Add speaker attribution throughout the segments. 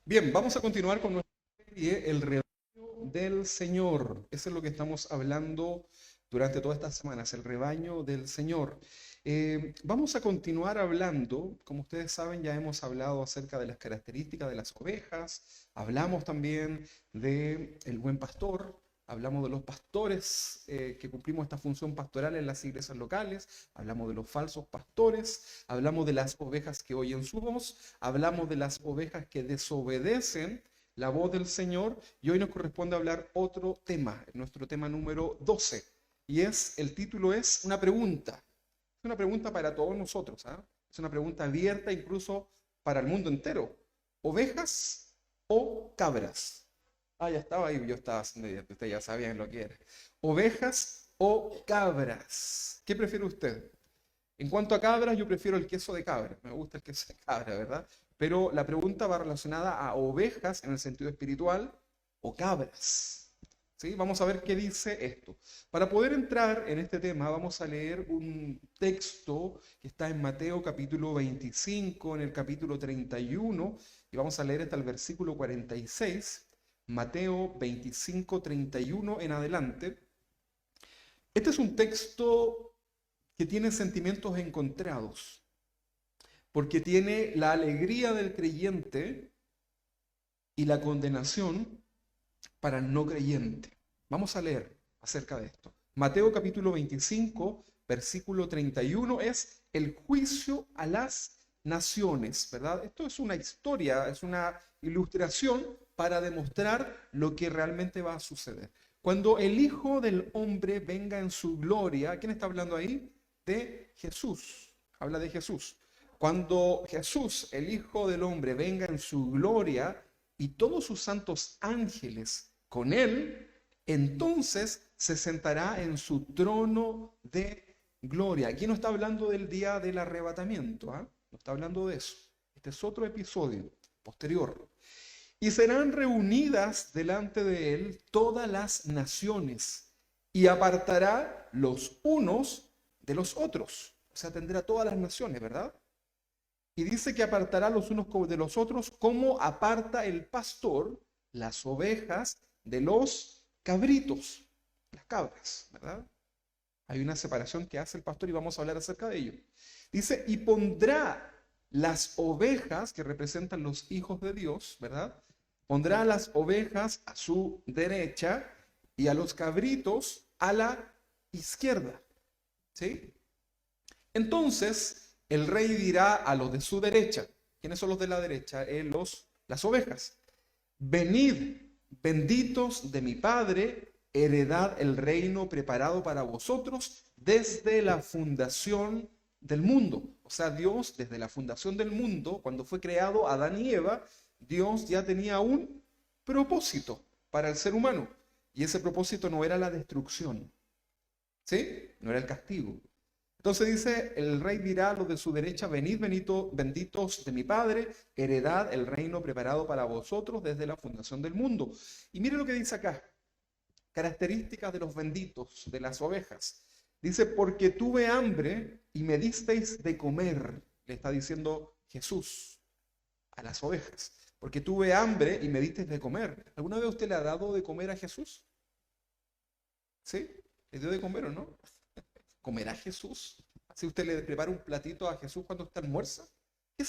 Speaker 1: Bien, vamos a continuar con nuestra serie, El rebaño del Señor. Eso es lo que estamos hablando durante todas estas semanas, el rebaño del Señor. Vamos a continuar hablando, como ustedes saben, ya hemos hablado acerca de las características de las ovejas, hablamos también de el buen pastor, hablamos de los pastores que cumplimos esta función pastoral en las iglesias locales, hablamos de los falsos pastores, hablamos de las ovejas que oyen su voz, hablamos de las ovejas que desobedecen la voz del Señor y hoy nos corresponde hablar otro tema, nuestro tema número 12. Y el título es una pregunta para todos nosotros, ¿ah? Es una pregunta abierta incluso para el mundo entero. ¿Ovejas o cabras? Ah, ya estaba ahí, yo estaba haciendo, ustedes ya sabían lo que era. ¿Ovejas o cabras? ¿Qué prefiere usted? En cuanto a cabras, yo prefiero el queso de cabra. Me gusta el queso de cabra, ¿verdad? Pero la pregunta va relacionada a ovejas en el sentido espiritual o cabras. ¿Sí? Vamos a ver qué dice esto. Para poder entrar en este tema, vamos a leer un texto que está en Mateo capítulo 25, en el capítulo 31, y vamos a leer hasta el versículo 46. Mateo 25, 31 en adelante. Este es un texto que tiene sentimientos encontrados, porque tiene la alegría del creyente y la condenación para el no creyente. Vamos a leer acerca de esto. Mateo capítulo 25, versículo 31 es el juicio a las naciones, ¿verdad? Esto es una historia, es una ilustración para demostrar lo que realmente va a suceder. Cuando el Hijo del Hombre venga en su gloria, ¿quién está hablando ahí? De Jesús. Habla de Jesús. Cuando Jesús, el Hijo del Hombre, venga en su gloria y todos sus santos ángeles con él, entonces se sentará en su trono de gloria. Aquí no está hablando del día del arrebatamiento, ¿ah? No está hablando de eso. Este es otro episodio posterior. Y serán reunidas delante de él todas las naciones y apartará los unos de los otros. O sea, tendrá todas las naciones, ¿verdad? Y dice que apartará los unos de los otros como aparta el pastor las ovejas de los cabritos, las cabras, ¿verdad? Hay una separación que hace el pastor y vamos a hablar acerca de ello. Dice, y pondrá las ovejas que representan los hijos de Dios, ¿verdad? Pondrá las ovejas a su derecha y a los cabritos a la izquierda, ¿sí? Entonces el rey dirá a los de su derecha, ¿quiénes son los de la derecha? Las ovejas. Venid, benditos de mi Padre, heredad el reino preparado para vosotros desde la fundación del mundo. O sea, Dios desde la fundación del mundo, cuando fue creado Adán y Eva, Dios ya tenía un propósito para el ser humano. Y ese propósito no era la destrucción, ¿sí? No era el castigo. Entonces dice, el rey dirá a los de su derecha, venid, benditos de mi Padre, heredad el reino preparado para vosotros desde la fundación del mundo. Y mire lo que dice acá, características de los benditos, de las ovejas. Dice, porque tuve hambre y me disteis de comer, le está diciendo Jesús a las ovejas. Porque tuve hambre y me disteis de comer. ¿Alguna vez usted le ha dado de comer a Jesús? ¿Sí? ¿Le dio de comer o no? ¿Comerá Jesús? Si usted le prepara un platito a Jesús cuando está almuerza,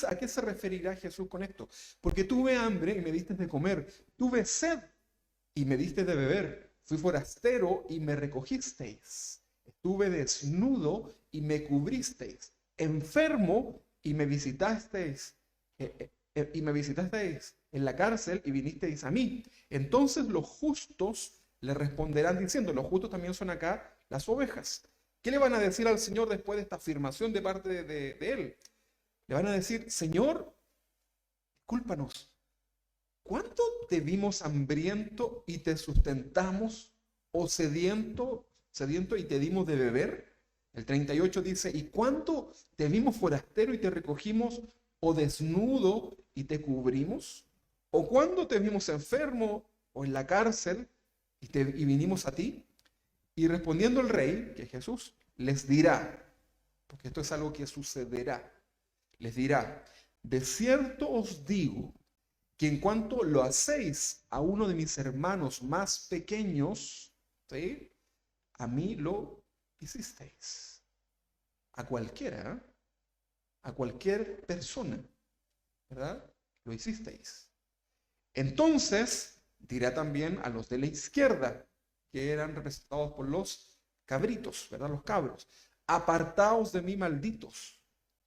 Speaker 1: ¿a qué se referirá Jesús con esto? Porque tuve hambre y me diste de comer, tuve sed y me diste de beber, fui forastero y me recogisteis, estuve desnudo y me cubristeis, enfermo y me visitasteis, en la cárcel y vinisteis a mí. Entonces los justos le responderán diciendo, los justos también son acá las ovejas. ¿Qué le van a decir al Señor después de esta afirmación de parte de Él? Le van a decir, Señor, discúlpanos, ¿cuánto te vimos hambriento y te sustentamos? ¿O sediento y te dimos de beber? El 38 dice, ¿y cuánto te vimos forastero y te recogimos? ¿O desnudo y te cubrimos? ¿O cuándo te vimos enfermo o en la cárcel y vinimos a ti? Y respondiendo el rey, que es Jesús, les dirá, porque esto es algo que sucederá, les dirá, de cierto os digo que en cuanto lo hacéis a uno de mis hermanos más pequeños, ¿sí?, a mí lo hicisteis. A cualquiera, ¿eh?, a cualquier persona, ¿verdad? Lo hicisteis. Entonces dirá también a los de la izquierda, que eran representados por los cabritos, ¿verdad? Los cabros. Apartaos de mí, malditos,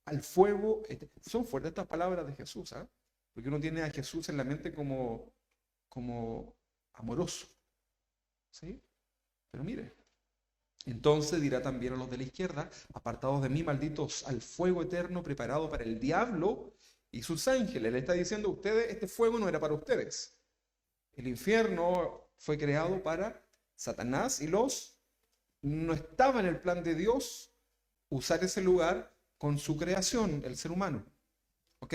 Speaker 1: al fuego. Son fuertes estas palabras de Jesús, ¿ah? Porque uno tiene a Jesús en la mente como amoroso, ¿sí? Pero mire, entonces dirá también a los de la izquierda, apartados de mí, malditos, al fuego eterno preparado para el diablo y sus ángeles. Le está diciendo a ustedes, este fuego no era para ustedes. El infierno fue creado para Satanás y no estaba en el plan de Dios usar ese lugar con su creación, el ser humano. ¿Ok?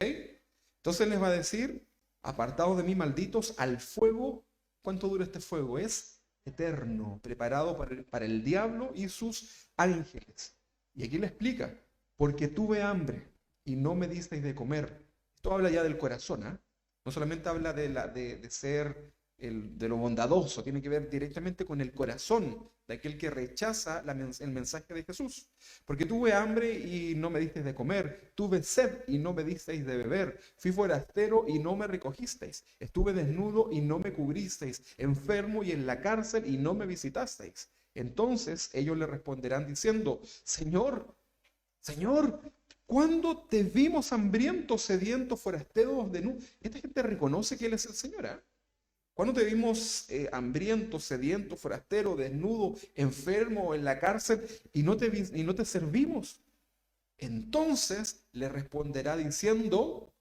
Speaker 1: Entonces les va a decir, apartados de mí, malditos, al fuego. ¿Cuánto dura este fuego? Es eterno, preparado para el diablo y sus ángeles. Y aquí le explica, porque tuve hambre y no me disteis de comer. Esto habla ya del corazón, ¿eh? No solamente habla de ser de lo bondadoso, tiene que ver directamente con el corazón de aquel que rechaza el mensaje de Jesús. Porque tuve hambre y no me disteis de comer, tuve sed y no me disteis de beber, fui forastero y no me recogisteis, estuve desnudo y no me cubristeis, enfermo y en la cárcel y no me visitasteis. Entonces ellos le responderán diciendo, Señor, Señor, ¿cuándo te vimos hambriento, sediento, forastero, desnudo? Esta gente reconoce que Él es el Señor, ¿eh? ¿Cuándo te vimos hambriento, sediento, forastero, desnudo, enfermo, en la cárcel y no te servimos? Entonces le responderá diciendo,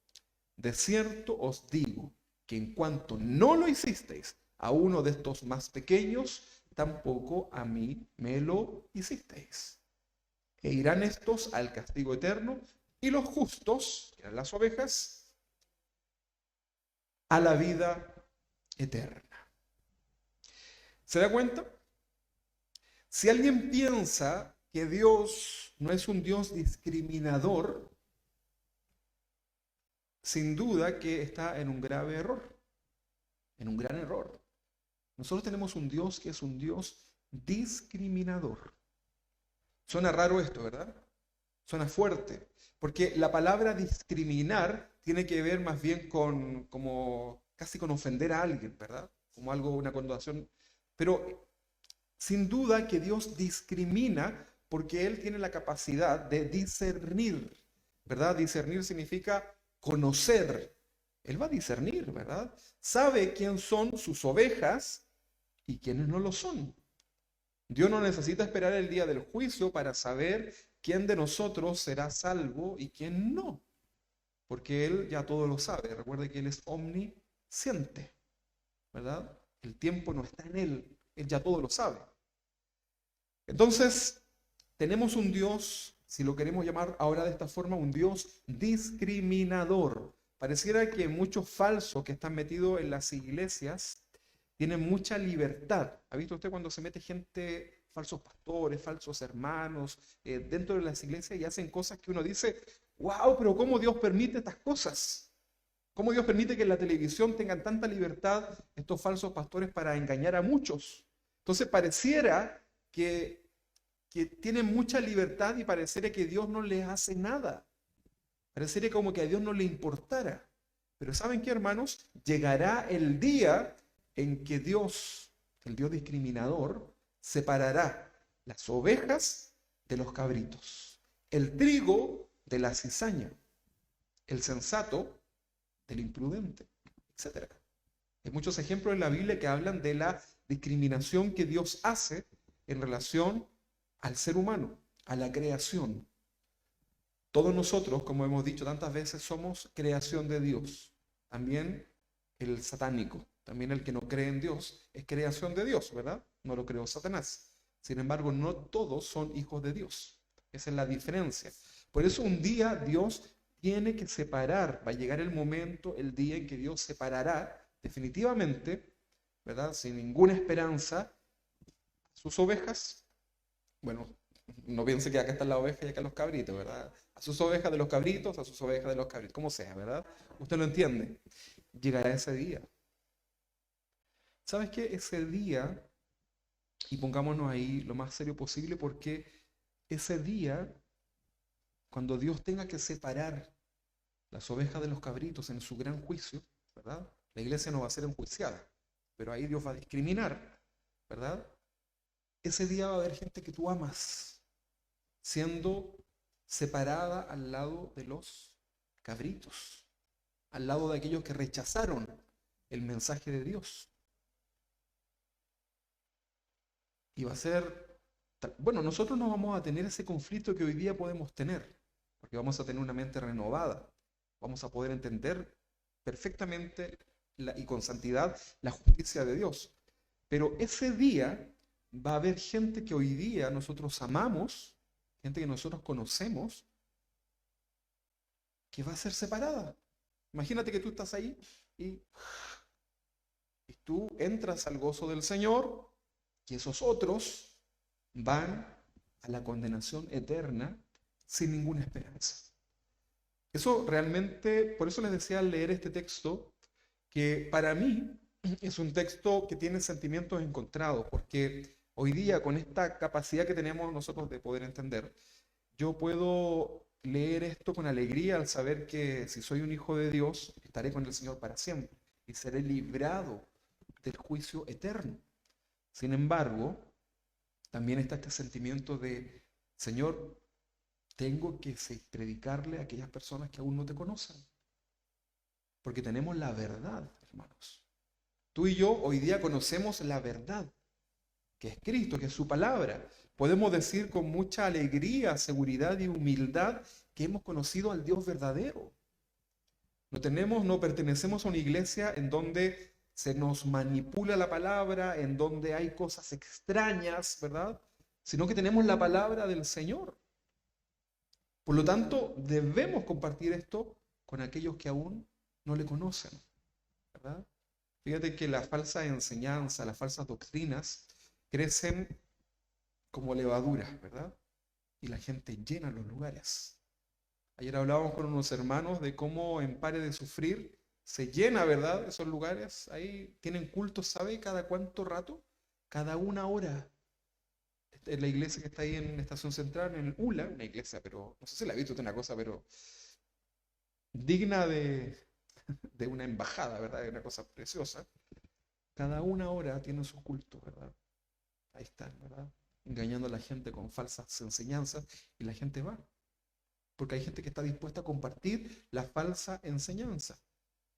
Speaker 1: de cierto os digo, que en cuanto no lo hicisteis a uno de estos más pequeños, tampoco a mí me lo hicisteis. E irán estos al castigo eterno y los justos, que eran las ovejas, a la vida eterna. ¿Se da cuenta? Si alguien piensa que Dios no es un Dios discriminador, sin duda que está en un grave error, en un gran error. Nosotros tenemos un Dios que es un Dios discriminador. Suena raro esto, ¿verdad? Suena fuerte, porque la palabra discriminar tiene que ver más bien con como casi con ofender a alguien, ¿verdad? Como algo, una connotación. Pero sin duda que Dios discrimina porque Él tiene la capacidad de discernir, ¿verdad? Discernir significa conocer. Él va a discernir, ¿verdad? Sabe quién son sus ovejas y quiénes no lo son. Dios no necesita esperar el día del juicio para saber quién de nosotros será salvo y quién no, porque Él ya todo lo sabe. Recuerde que Él es omnisciente, ¿verdad? El tiempo no está en Él, Él ya todo lo sabe. Entonces, tenemos un Dios, si lo queremos llamar ahora de esta forma, un Dios discriminador. Pareciera que muchos falsos que están metidos en las iglesias tienen mucha libertad. ¿Ha visto usted cuando se mete gente, falsos pastores, falsos hermanos, dentro de las iglesias y hacen cosas que uno dice, wow, pero ¿cómo Dios permite estas cosas? ¿Cómo Dios permite que en la televisión tengan tanta libertad estos falsos pastores para engañar a muchos? Entonces pareciera que tienen mucha libertad y pareciera que Dios no les hace nada. Pareciera como que a Dios no le importara. Pero ¿saben qué, hermanos? Llegará el día en que Dios, el Dios discriminador, separará las ovejas de los cabritos, el trigo de la cizaña, el sensato del imprudente, etc. Hay muchos ejemplos en la Biblia que hablan de la discriminación que Dios hace en relación al ser humano, a la creación. Todos nosotros, como hemos dicho tantas veces, somos creación de Dios. También el satánico, también el que no cree en Dios, es creación de Dios, ¿verdad? No lo creó Satanás. Sin embargo, no todos son hijos de Dios. Esa es la diferencia. Por eso un día Dios tiene que separar, va a llegar el momento, el día en que Dios separará definitivamente, ¿verdad? Sin ninguna esperanza, sus ovejas. Bueno, no piense que acá están las ovejas y acá los cabritos, ¿verdad? A sus ovejas de los cabritos, a sus ovejas de los cabritos, como sea, ¿verdad? Usted lo entiende. llegará ese día. ¿Sabes qué? Ese día, y pongámonos ahí lo más serio posible, porque ese día, cuando Dios tenga que separar las ovejas de los cabritos en su gran juicio, ¿verdad? La iglesia no va a ser enjuiciada, pero ahí Dios va a discriminar, ¿verdad? Ese día va a haber gente que tú amas, siendo separada al lado de los cabritos, al lado de aquellos que rechazaron el mensaje de Dios. Y va a ser, bueno, nosotros no vamos a tener ese conflicto que hoy día podemos tener, porque vamos a tener una mente renovada, vamos a poder entender perfectamente y con santidad la justicia de Dios. Pero ese día va a haber gente que hoy día nosotros amamos, gente que nosotros conocemos, que va a ser separada. Imagínate que tú estás ahí y tú entras al gozo del Señor y esos otros van a la condenación eterna sin ninguna esperanza. Eso realmente, por eso les decía al leer este texto, que para mí es un texto que tiene sentimientos encontrados, porque hoy día con esta capacidad que tenemos nosotros de poder entender, yo puedo leer esto con alegría al saber que si soy un hijo de Dios, estaré con el Señor para siempre y seré librado del juicio eterno. Sin embargo, también está este sentimiento de, Señor, tengo que predicarle a aquellas personas que aún no te conocen, porque tenemos la verdad, hermanos. Tú y yo hoy día conocemos la verdad, que es Cristo, que es su palabra. Podemos decir con mucha alegría, seguridad y humildad que hemos conocido al Dios verdadero. No pertenecemos a una iglesia en donde se nos manipula la palabra, en donde hay cosas extrañas, ¿verdad? Sino que tenemos la palabra del Señor. Por lo tanto, debemos compartir esto con aquellos que aún no le conocen, ¿verdad? Fíjate que la falsa enseñanza, las falsas doctrinas crecen como levaduras, ¿verdad? Y la gente llena los lugares. Ayer hablábamos con unos hermanos de cómo en Pare de Sufrir se llena, ¿verdad? Esos lugares. Ahí tienen cultos, ¿sabe? ¿Cada cuánto rato? Cada una hora. En la iglesia que está ahí en Estación Central, en el ULA, una iglesia, pero no sé si la he visto, es una cosa, pero digna de una embajada, ¿verdad? Es una cosa preciosa. Cada una hora tienen sus cultos, ¿verdad? Ahí están, ¿verdad? Engañando a la gente con falsas enseñanzas y la gente va. Porque hay gente que está dispuesta a compartir la falsa enseñanza.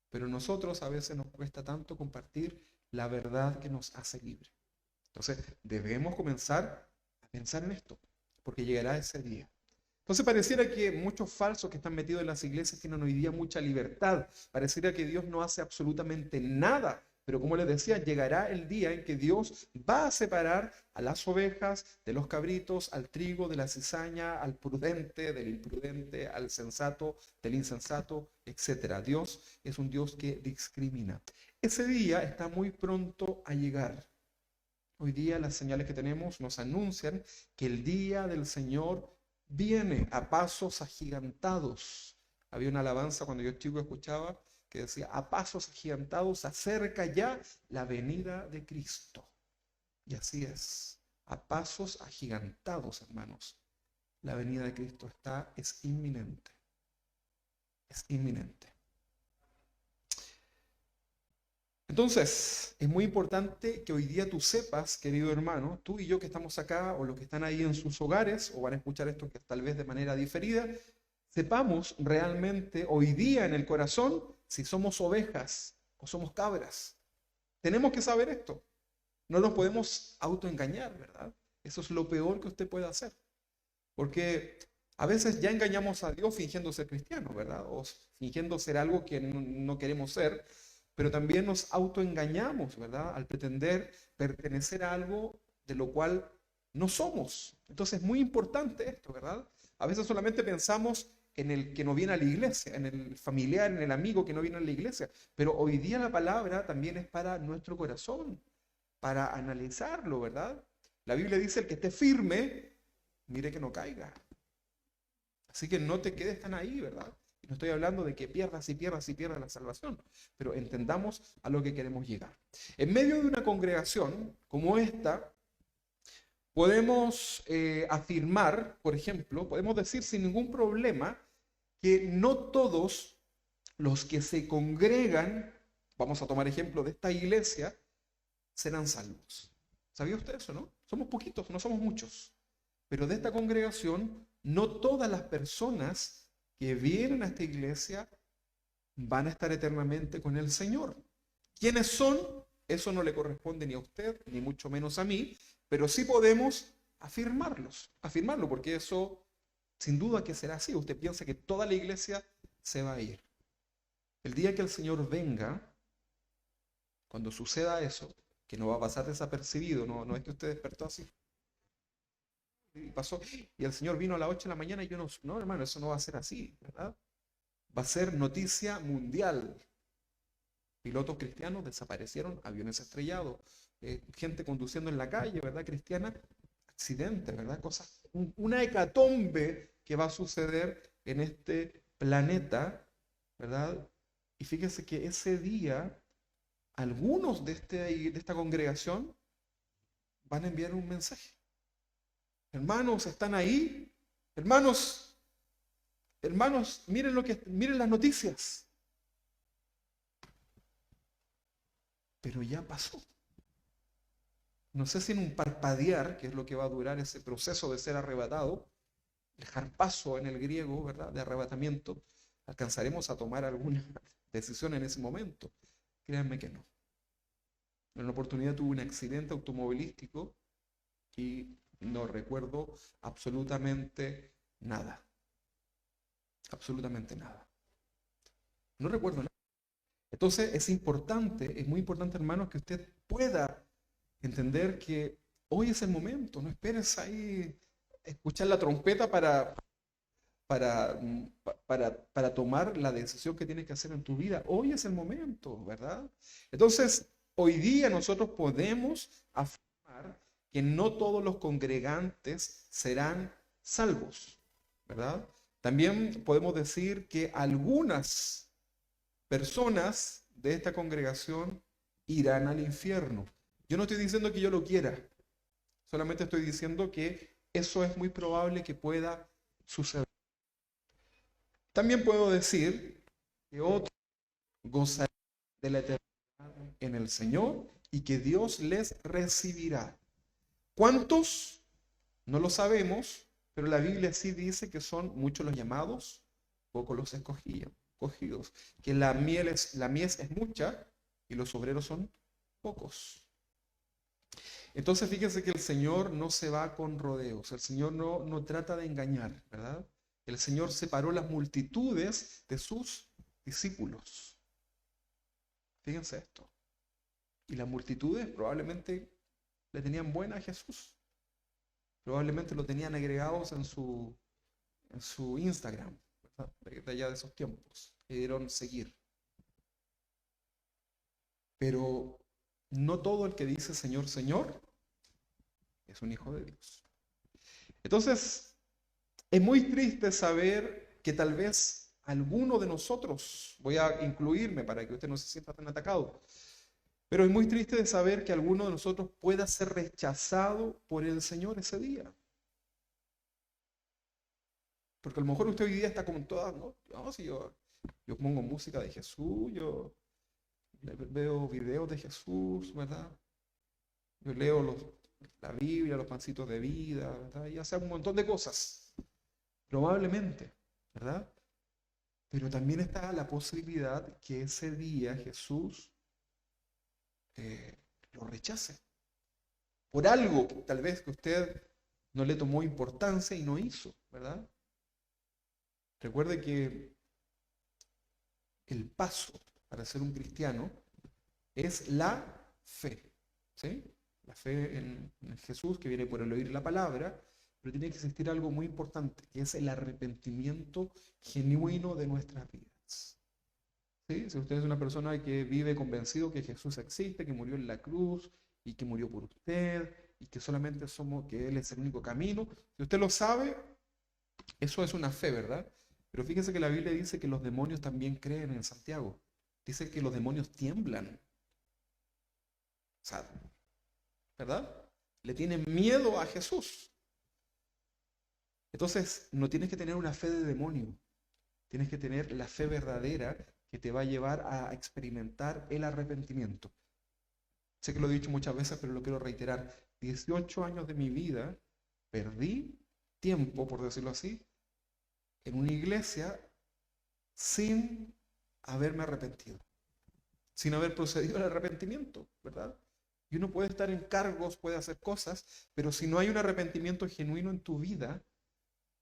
Speaker 1: Pero nosotros a veces nos cuesta tanto compartir la verdad que nos hace libre. Entonces debemos comenzar a pensar en esto, porque llegará ese día. Entonces pareciera que muchos falsos que están metidos en las iglesias tienen hoy día mucha libertad. Pareciera que Dios no hace absolutamente nada. Pero como les decía, llegará el día en que Dios va a separar a las ovejas de los cabritos, al trigo de la cizaña, al prudente del imprudente, al sensato del insensato, etc. Dios es un Dios que discrimina. Ese día está muy pronto a llegar. Hoy día las señales que tenemos nos anuncian que el día del Señor viene a pasos agigantados. Había una alabanza cuando yo chico escuchaba que decía, a pasos agigantados acerca ya la venida de Cristo. Y así es, a pasos agigantados, hermanos. La venida de Cristo es inminente. Es inminente. Entonces, es muy importante que hoy día tú sepas, querido hermano, tú y yo que estamos acá, o los que están ahí en sus hogares, o van a escuchar esto que tal vez de manera diferida, sepamos realmente hoy día en el corazón si somos ovejas o somos cabras. Tenemos que saber esto. No nos podemos autoengañar, ¿verdad? Eso es lo peor que usted puede hacer. Porque a veces ya engañamos a Dios fingiendo ser cristianos, ¿verdad? O fingiendo ser algo que no queremos ser. Pero también nos autoengañamos, ¿verdad? Al pretender pertenecer a algo de lo cual no somos. Entonces es muy importante esto, ¿verdad? A veces solamente pensamos en el que no viene a la iglesia, en el familiar, en el amigo que no viene a la iglesia. Pero hoy día la palabra también es para nuestro corazón, para analizarlo, ¿verdad? La Biblia dice, el que esté firme, mire que no caiga. Así que no te quedes tan ahí, ¿verdad? No estoy hablando de que pierdas y pierdas y pierdas la salvación, pero entendamos a lo que queremos llegar. En medio de una congregación como esta, podemos afirmar, por ejemplo, podemos decir sin ningún problema que no todos los que se congregan, vamos a tomar ejemplo de esta iglesia, serán salvos. ¿Sabía usted eso, no? Somos poquitos, no somos muchos. Pero de esta congregación, no todas las personas que vienen a esta iglesia van a estar eternamente con el Señor. ¿Quiénes son? Eso no le corresponde ni a usted, ni mucho menos a mí, pero sí podemos afirmarlo, porque eso sin duda que será así. Usted piensa que toda la iglesia se va a ir. El día que el Señor venga, cuando suceda eso, que no va a pasar desapercibido, no es que usted despertó así y pasó, y el Señor vino a las 8 de la mañana y yo no, hermano, eso no va a ser así, ¿verdad? Va a ser noticia mundial. Pilotos cristianos desaparecieron, aviones estrellados, gente conduciendo en la calle, ¿verdad? Cristiana, accidentes, ¿verdad? Cosas, una hecatombe que va a suceder en este planeta, ¿verdad? Y fíjese que ese día, algunos de esta congregación van a enviar un mensaje. Hermanos, están ahí. Hermanos, miren las noticias. Pero ya pasó. No sé si en un parpadear, que es lo que va a durar ese proceso de ser arrebatado, el harpazo en el griego, ¿verdad?, de arrebatamiento, alcanzaremos a tomar alguna decisión en ese momento. Créanme que no. En una oportunidad tuve un accidente automovilístico y no recuerdo absolutamente nada. Absolutamente nada. No recuerdo nada. Entonces es muy importante, hermanos, que usted pueda entender que hoy es el momento. No esperes ahí escuchar la trompeta para, para tomar la decisión que tienes que hacer en tu vida. Hoy es el momento, ¿verdad? Entonces, hoy día nosotros podemos afirmar que no todos los congregantes serán salvos, ¿verdad? También podemos decir que algunas personas de esta congregación irán al infierno. Yo no estoy diciendo que yo lo quiera, solamente estoy diciendo que eso es muy probable que pueda suceder. También puedo decir que otros gozarán de la eternidad en el Señor y que Dios les recibirá. ¿Cuántos? No lo sabemos, pero la Biblia sí dice que son muchos los llamados, pocos los escogidos, que la mies es mucha y los obreros son pocos. Entonces fíjense que el Señor no se va con rodeos, el Señor no trata de engañar, ¿verdad? El Señor separó las multitudes de sus discípulos. Fíjense esto. Y las multitudes probablemente le tenían buena a Jesús. Probablemente lo tenían agregados en su Instagram, ¿verdad?, de allá de esos tiempos. Le dieron seguir. Pero no todo el que dice Señor, Señor es un hijo de Dios. Entonces, es muy triste saber que tal vez alguno de nosotros, voy a incluirme para que usted no se sienta tan atacado, pero es muy triste de saber que alguno de nosotros pueda ser rechazado por el Señor ese día. Porque a lo mejor usted hoy día está como en todas, ¿no? No, si yo pongo música de Jesús, yo veo videos de Jesús, ¿verdad? Yo leo la Biblia, los pancitos de vida, ¿verdad? Y hace un montón de cosas, probablemente, ¿verdad? Pero también está la posibilidad que ese día Jesús lo rechace. Por algo, tal vez, que usted no le tomó importancia y no hizo, ¿verdad? Recuerde que el paso para ser un cristiano es la fe, ¿sí? La fe en Jesús, que viene por el oír la palabra, pero tiene que existir algo muy importante, que es el arrepentimiento genuino de nuestras vidas. ¿Sí? Si usted es una persona que vive convencido que Jesús existe, que murió en la cruz y que murió por usted y que solamente que Él es el único camino, si usted lo sabe, eso es una fe, ¿verdad? Pero fíjense que la Biblia dice que los demonios también creen en Santiago. Dice que los demonios tiemblan. O sea, ¿verdad? Le tienen miedo a Jesús. Entonces, no tienes que tener una fe de demonio. Tienes que tener la fe verdadera que te va a llevar a experimentar el arrepentimiento. Sé que lo he dicho muchas veces, pero lo quiero reiterar. 18 años de mi vida perdí tiempo, por decirlo así, en una iglesia sin haberme arrepentido, sin haber procedido al arrepentimiento, ¿verdad? Y uno puede estar en cargos, puede hacer cosas, pero si no hay un arrepentimiento genuino en tu vida,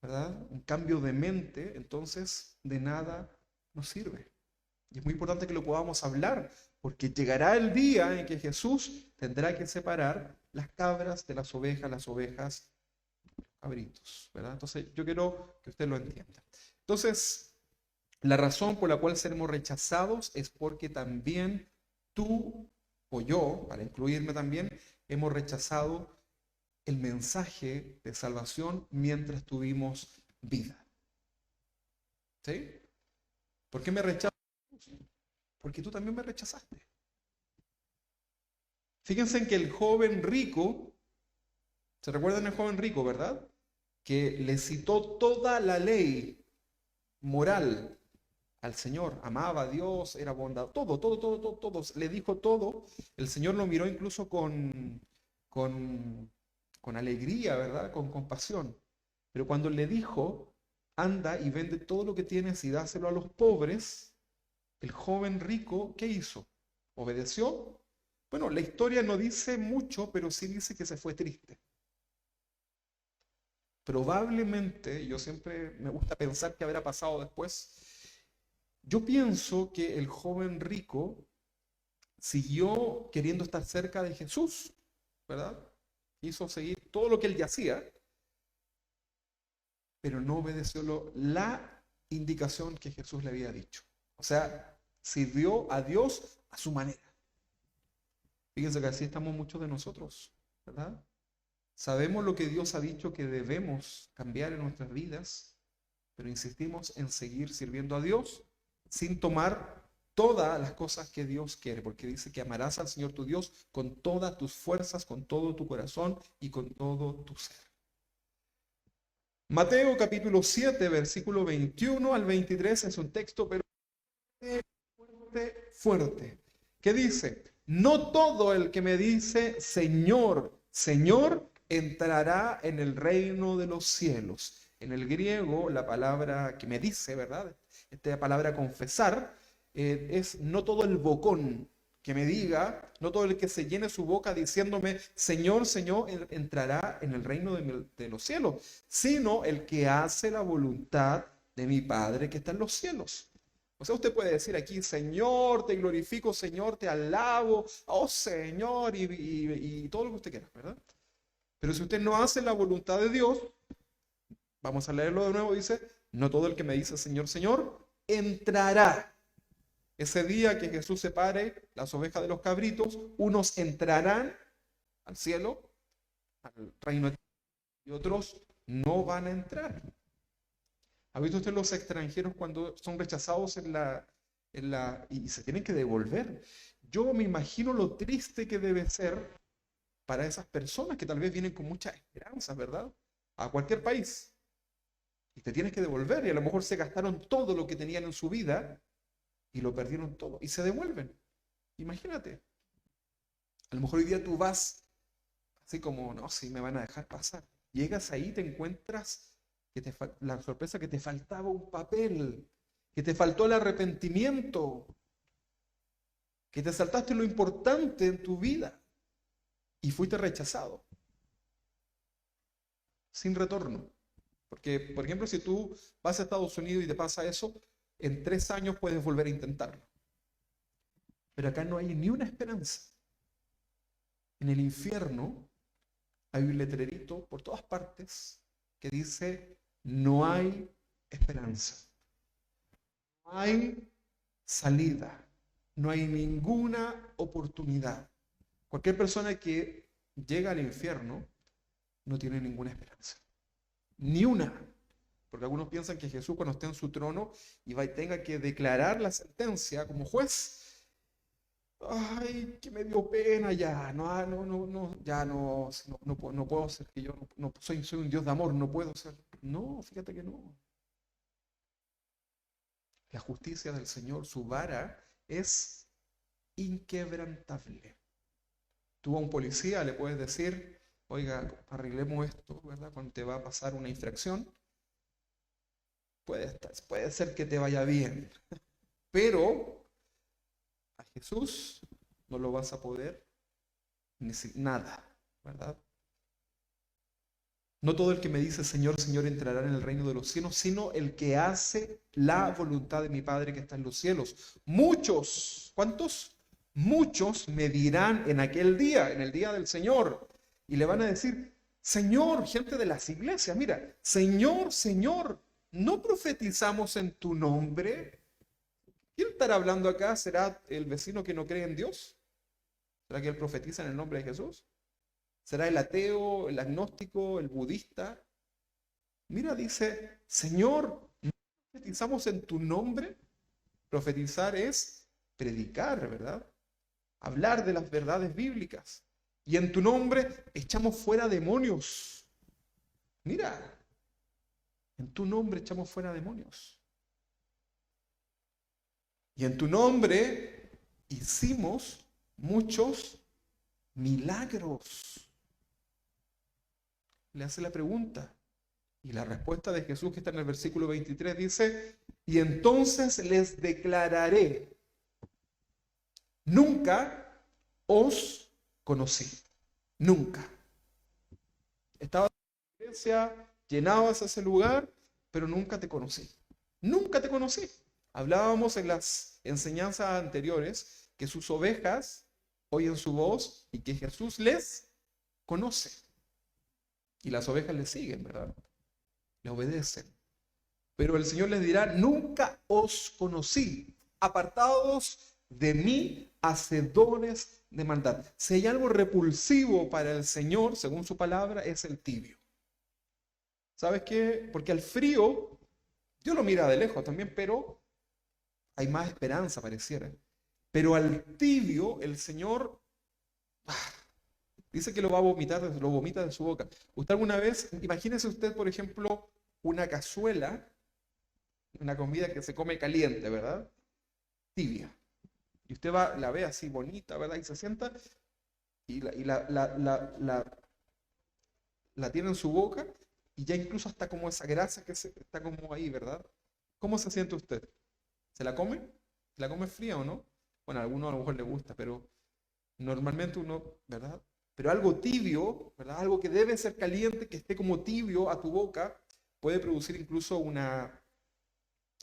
Speaker 1: ¿verdad? Un cambio de mente, entonces de nada nos sirve. Y es muy importante que lo podamos hablar, porque llegará el día en que Jesús tendrá que separar las cabras de las ovejas, cabritos, ¿verdad? Entonces yo quiero que usted lo entienda. Entonces, la razón por la cual seremos rechazados es porque también tú o yo, para incluirme también, hemos rechazado el mensaje de salvación mientras tuvimos vida. ¿Sí? ¿Por qué me rechazas? Porque tú también me rechazaste. Fíjense en que el joven rico, ¿se recuerdan el joven rico, verdad? Que le citó toda la ley moral al Señor, amaba a Dios, era bondadoso, todo, le dijo todo. El Señor lo miró incluso con alegría, ¿verdad? Con compasión. Pero cuando le dijo, anda y vende todo lo que tienes y dáselo a los pobres, el joven rico, ¿qué hizo? ¿Obedeció? Bueno, la historia no dice mucho, pero sí dice que se fue triste. Probablemente, yo siempre me gusta pensar qué habrá pasado después. Yo pienso que el joven rico siguió queriendo estar cerca de Jesús, ¿verdad? Quiso seguir todo lo que él ya hacía, pero no obedeció la indicación que Jesús le había dicho. O sea, sirvió a Dios a su manera. Fíjense que así estamos muchos de nosotros, ¿verdad? Sabemos lo que Dios ha dicho que debemos cambiar en nuestras vidas, pero insistimos en seguir sirviendo a Dios sin tomar todas las cosas que Dios quiere, porque dice que amarás al Señor tu Dios con todas tus fuerzas, con todo tu corazón y con todo tu ser. Mateo capítulo 7, versículo 21 al 23 es un texto, pero fuerte, fuerte, que dice, no todo el que me dice, Señor, Señor, entrará en el reino de los cielos. En el griego, la palabra que me dice, ¿verdad? Esta palabra confesar, es no todo el bocón que me diga, no todo el que se llene su boca diciéndome, Señor, Señor, entrará en el reino de los cielos, sino el que hace la voluntad de mi Padre que está en los cielos. O sea, usted puede decir aquí, Señor, te glorifico, Señor, te alabo, oh Señor, y todo lo que usted quiera, ¿verdad? Pero si usted no hace la voluntad de Dios, vamos a leerlo de nuevo, dice, no todo el que me dice Señor, Señor, entrará. Ese día que Jesús separe las ovejas de los cabritos, unos entrarán al cielo, al reino eterno, y otros no van a entrar. ¿Ha visto usted los extranjeros cuando son rechazados y se tienen que devolver? Yo me imagino lo triste que debe ser para esas personas que tal vez vienen con muchas esperanzas, ¿verdad? A cualquier país. Y te tienes que devolver y a lo mejor se gastaron todo lo que tenían en su vida y lo perdieron todo y se devuelven. Imagínate. A lo mejor hoy día tú vas así como, no, sí, me van a dejar pasar. Llegas ahí, te encuentras la sorpresa que te faltaba un papel, que te faltó el arrepentimiento, que te saltaste lo importante en tu vida y fuiste rechazado, sin retorno. Porque, por ejemplo, si tú vas a Estados Unidos y te pasa eso, en 3 años puedes volver a intentarlo. Pero acá no hay ni una esperanza. En el infierno hay un letrerito por todas partes que dice, no hay esperanza. No hay salida. No hay ninguna oportunidad. Cualquier persona que llega al infierno no tiene ninguna esperanza. Ni una. Porque algunos piensan que Jesús cuando esté en su trono y tenga que declarar la sentencia como juez, ay, que me dio pena ya, no, ya no puedo ser que yo soy un Dios de amor, no puedo ser. No, fíjate que no. La justicia del Señor, su vara, es inquebrantable. Tú a un policía le puedes decir, oiga, arreglemos esto, ¿verdad? Cuando te va a pasar una infracción, puede ser que te vaya bien, pero a Jesús no lo vas a poder nada, ¿verdad? No todo el que me dice Señor, Señor entrará en el reino de los cielos, sino el que hace la voluntad de mi Padre que está en los cielos. Muchos, ¿cuántos? Muchos me dirán en aquel día, en el día del Señor, y le van a decir, Señor, gente de las iglesias, mira, Señor, Señor, ¿no profetizamos en tu nombre? ¿Quién estará hablando acá? ¿Será el vecino que no cree en Dios? ¿Será que él profetiza en el nombre de Jesús? ¿Será el ateo, el agnóstico, el budista? Mira, dice, Señor, ¿no profetizamos en tu nombre? Profetizar es predicar, ¿verdad? Hablar de las verdades bíblicas. Y en tu nombre echamos fuera demonios. Mira, en tu nombre echamos fuera demonios. Y en tu nombre hicimos muchos milagros. Le hace la pregunta. Y la respuesta de Jesús que está en el versículo 23 dice, y entonces les declararé, nunca os conocí. Nunca. Estabas en la iglesia, llenabas ese lugar, pero nunca te conocí. Nunca te conocí. Hablábamos en las enseñanzas anteriores que sus ovejas oyen su voz y que Jesús les conoce. Y las ovejas le siguen, ¿verdad? Le obedecen. Pero el Señor les dirá, nunca os conocí, apartados de mí, hacedores de maldad. Si hay algo repulsivo para el Señor, según su palabra, es el tibio. ¿Sabes qué? Porque al frío, Dios lo mira de lejos también, pero hay más esperanza, pareciera. Pero al tibio, el Señor dice que lo va a vomitar, lo vomita de su boca. Usted alguna vez, imagínese usted, por ejemplo, una cazuela, una comida que se come caliente, ¿verdad? Tibia. Y usted la ve así bonita, ¿verdad? Y se sienta y la tiene en su boca y ya incluso está como esa grasa que está como ahí, ¿verdad? ¿Cómo se siente usted? ¿Se la come? ¿Se la come fría o no? Bueno, a algunos a lo mejor le gusta, pero normalmente uno, ¿verdad? Pero algo tibio, ¿verdad? Algo que debe ser caliente, que esté como tibio a tu boca, puede producir incluso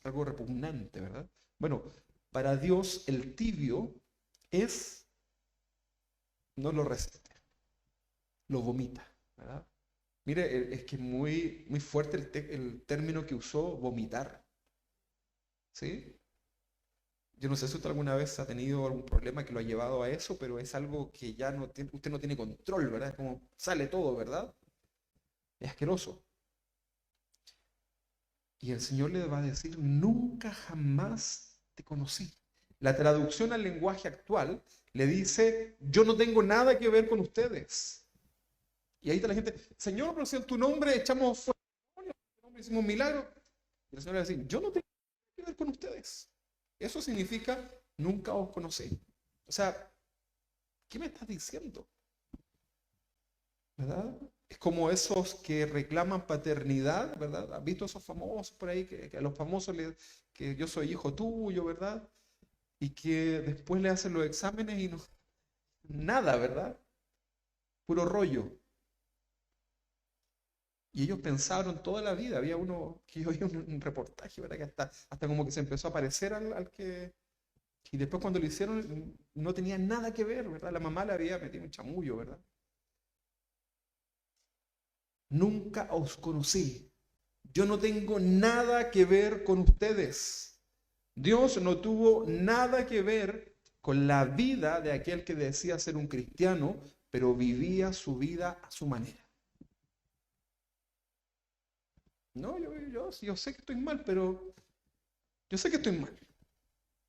Speaker 1: algo repugnante, ¿verdad? Bueno, para Dios el tibio no lo resiste, lo vomita, ¿verdad? Mire, es que es muy fuerte el término que usó, vomitar, ¿sí? Yo no sé si usted alguna vez ha tenido algún problema que lo ha llevado a eso, pero es algo que ya usted no tiene control, ¿verdad? Es como sale todo, ¿verdad? Es asqueroso. Y el Señor le va a decir, nunca jamás te conocí. La traducción al lenguaje actual le dice, yo no tengo nada que ver con ustedes. Y ahí está la gente, Señor, pero si en tu nombre echamos fuera, en tu nombre hicimos un milagro. Y el Señor le va a decir, yo no tengo nada que ver con ustedes. Eso significa, nunca os conocí. O sea, ¿qué me estás diciendo? ¿Verdad? Es como esos que reclaman paternidad, ¿verdad? ¿Has visto esos famosos por ahí que a los famosos que yo soy hijo tuyo, ¿verdad? Y que después le hacen los exámenes y no, nada, ¿verdad? Puro rollo. Y ellos pensaron toda la vida, había uno que yo oí un reportaje, ¿verdad? Que hasta como que se empezó a parecer al que... Y después cuando lo hicieron no tenía nada que ver, ¿verdad? La mamá le había metido un chamullo, ¿verdad? Nunca os conocí. Yo no tengo nada que ver con ustedes. Dios no tuvo nada que ver con la vida de aquel que decía ser un cristiano, pero vivía su vida a su manera. No, yo sé que estoy mal, pero yo sé que estoy mal,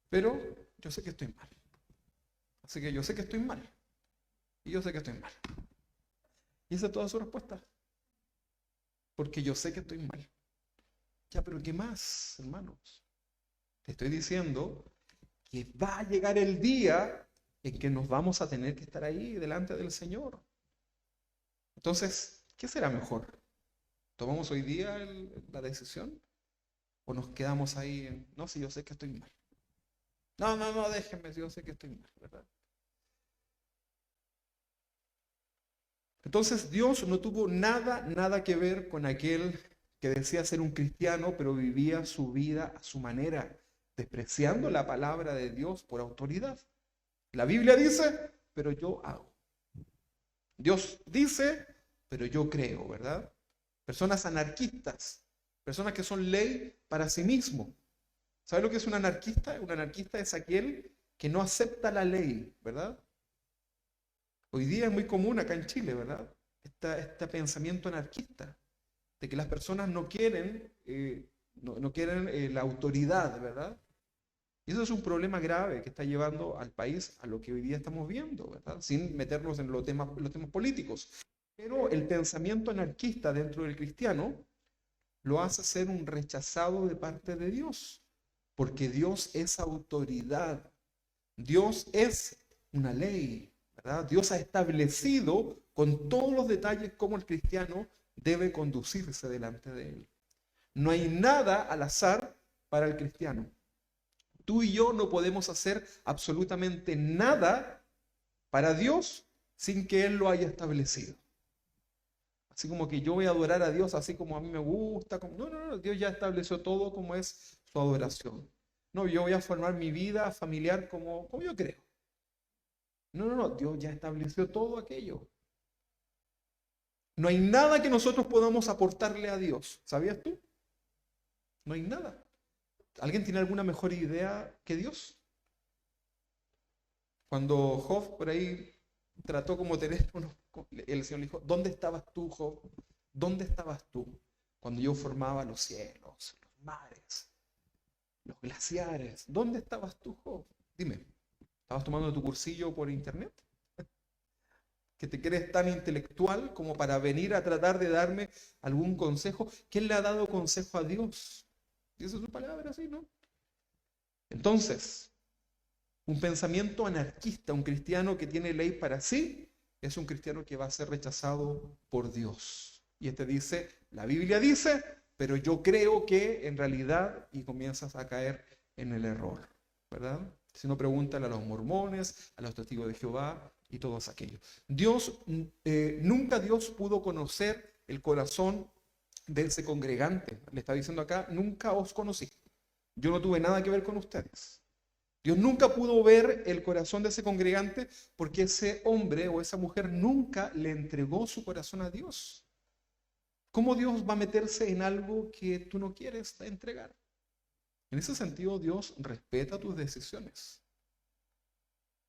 Speaker 1: pero yo sé que estoy mal. Así que yo sé que estoy mal y yo sé que estoy mal. Y esa es toda su respuesta, porque yo sé que estoy mal. Ya, pero ¿qué más, hermanos? Te estoy diciendo que va a llegar el día en que nos vamos a tener que estar ahí delante del Señor. Entonces, ¿qué será mejor? ¿Tomamos hoy día la decisión? ¿O nos quedamos ahí en, no, si yo sé que estoy mal? No, no, no, déjenme, si yo sé que estoy mal, ¿verdad? Entonces, Dios no tuvo nada que ver con aquel que decía ser un cristiano, pero vivía su vida a su manera, despreciando la palabra de Dios por autoridad. La Biblia dice, pero yo hago. Dios dice, pero yo creo, ¿verdad? Personas anarquistas, personas que son ley para sí mismo. ¿Sabe lo que es un anarquista? Un anarquista es aquel que no acepta la ley, ¿verdad? Hoy día es muy común acá en Chile, ¿verdad? Este pensamiento anarquista, de que las personas no quieren la autoridad, ¿verdad? Y eso es un problema grave que está llevando al país a lo que hoy día estamos viendo, ¿verdad? Sin meternos en los temas políticos. Pero el pensamiento anarquista dentro del cristiano lo hace ser un rechazado de parte de Dios, porque Dios es autoridad, Dios es una ley, ¿verdad? Dios ha establecido con todos los detalles cómo el cristiano debe conducirse delante de él. No hay nada al azar para el cristiano. Tú y yo no podemos hacer absolutamente nada para Dios sin que Él lo haya establecido. Así como que yo voy a adorar a Dios así como a mí me gusta. No, no, no, Dios ya estableció todo como es su adoración. No, yo voy a formar mi vida familiar como yo creo. No, no, no, Dios ya estableció todo aquello. No hay nada que nosotros podamos aportarle a Dios. ¿Sabías tú? No hay nada. ¿Alguien tiene alguna mejor idea que Dios? Cuando Job por ahí trató como tener el Señor le dijo, ¿dónde estabas tú, Job? ¿Dónde estabas tú cuando yo formaba los cielos, los mares, los glaciares? ¿Dónde estabas tú, Job? Dime, ¿estabas tomando tu cursillo por internet? ¿Que te crees tan intelectual como para venir a tratar de darme algún consejo? ¿Quién le ha dado consejo a Dios? Dice su palabra, ¿sí, no? Entonces, un pensamiento anarquista, un cristiano que tiene ley para sí, es un cristiano que va a ser rechazado por Dios. Y este dice, la Biblia dice, pero yo creo que en realidad, y comienzas a caer en el error, ¿verdad? Si no, pregúntale a los mormones, a los testigos de Jehová y todos aquellos. Nunca Dios pudo conocer el corazón de ese congregante. Le está diciendo acá, nunca os conocí. Yo no tuve nada que ver con ustedes. Dios nunca pudo ver el corazón de ese congregante porque ese hombre o esa mujer nunca le entregó su corazón a Dios. ¿Cómo Dios va a meterse en algo que tú no quieres entregar? En ese sentido, Dios respeta tus decisiones.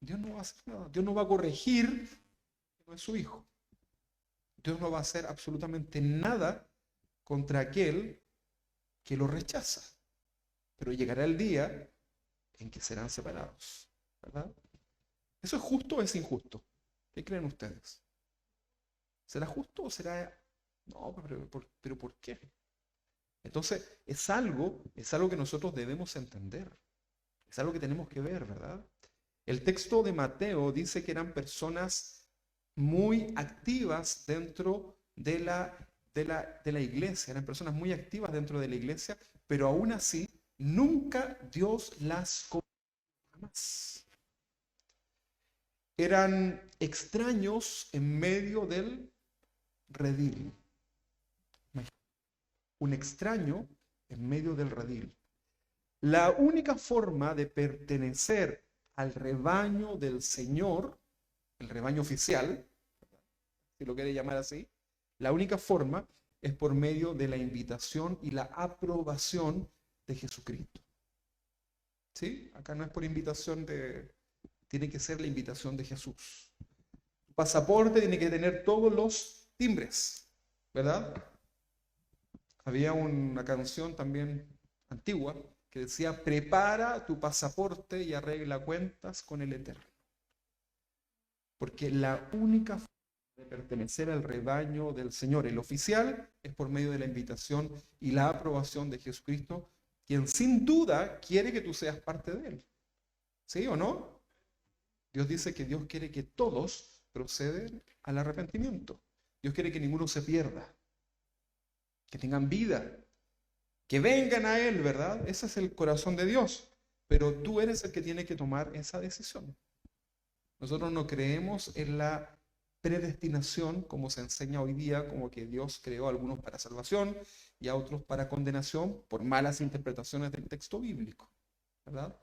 Speaker 1: Dios no va a hacer nada. Dios no va a corregir que no es su hijo. Dios no va a hacer absolutamente nada contra aquel que lo rechaza. Pero llegará el día en que serán separados, ¿verdad? ¿Eso es justo o es injusto? ¿Qué creen ustedes? ¿Será justo o será... No, pero ¿por qué? Entonces, es algo que nosotros debemos entender. Es algo que tenemos que ver, ¿verdad? El texto de Mateo dice que eran personas muy activas dentro de la iglesia, eran personas muy activas dentro de la iglesia, pero aún así nunca Dios las conoció jamás. Eran extraños en medio del redil. Un extraño en medio del redil. La única forma de pertenecer al rebaño del Señor, el rebaño oficial, si lo quiere llamar así, la única forma es por medio de la invitación y la aprobación de Jesucristo. ¿Sí? Acá no es por invitación tiene que ser la invitación de Jesús. Tu pasaporte tiene que tener todos los timbres, ¿verdad? Había una canción también antigua que decía, prepara tu pasaporte y arregla cuentas con el Eterno. Porque la única forma de pertenecer al rebaño del Señor, el oficial, es por medio de la invitación y la aprobación de Jesucristo, quien sin duda quiere que tú seas parte de él. ¿Sí o no? Dios dice que Dios quiere que todos proceden al arrepentimiento. Dios quiere que ninguno se pierda, que tengan vida, que vengan a Él, ¿verdad? Ese es el corazón de Dios. Pero tú eres el que tiene que tomar esa decisión. Nosotros no creemos en la predestinación, como se enseña hoy día, como que Dios creó a algunos para salvación y a otros para condenación por malas interpretaciones del texto bíblico, ¿verdad?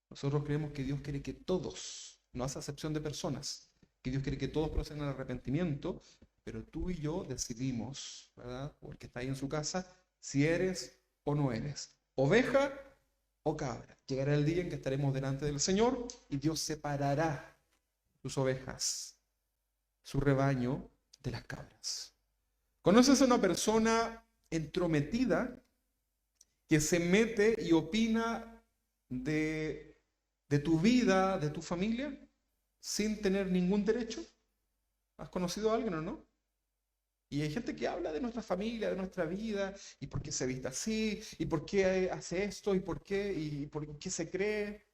Speaker 1: Nosotros creemos que Dios quiere que todos, no hace acepción de personas, que Dios quiere que todos procedan al arrepentimiento, pero tú y yo decidimos, ¿verdad? O el que está ahí en su casa, si eres o no eres, oveja o cabra. Llegará el día en que estaremos delante del Señor y Dios separará sus ovejas, su rebaño de las cabras. ¿Conoces a una persona entrometida que se mete y opina de tu vida, de tu familia, sin tener ningún derecho? ¿Has conocido a alguien o no? Y hay gente que habla de nuestra familia, de nuestra vida, y por qué se viste así, y por qué hace esto, y por qué se cree.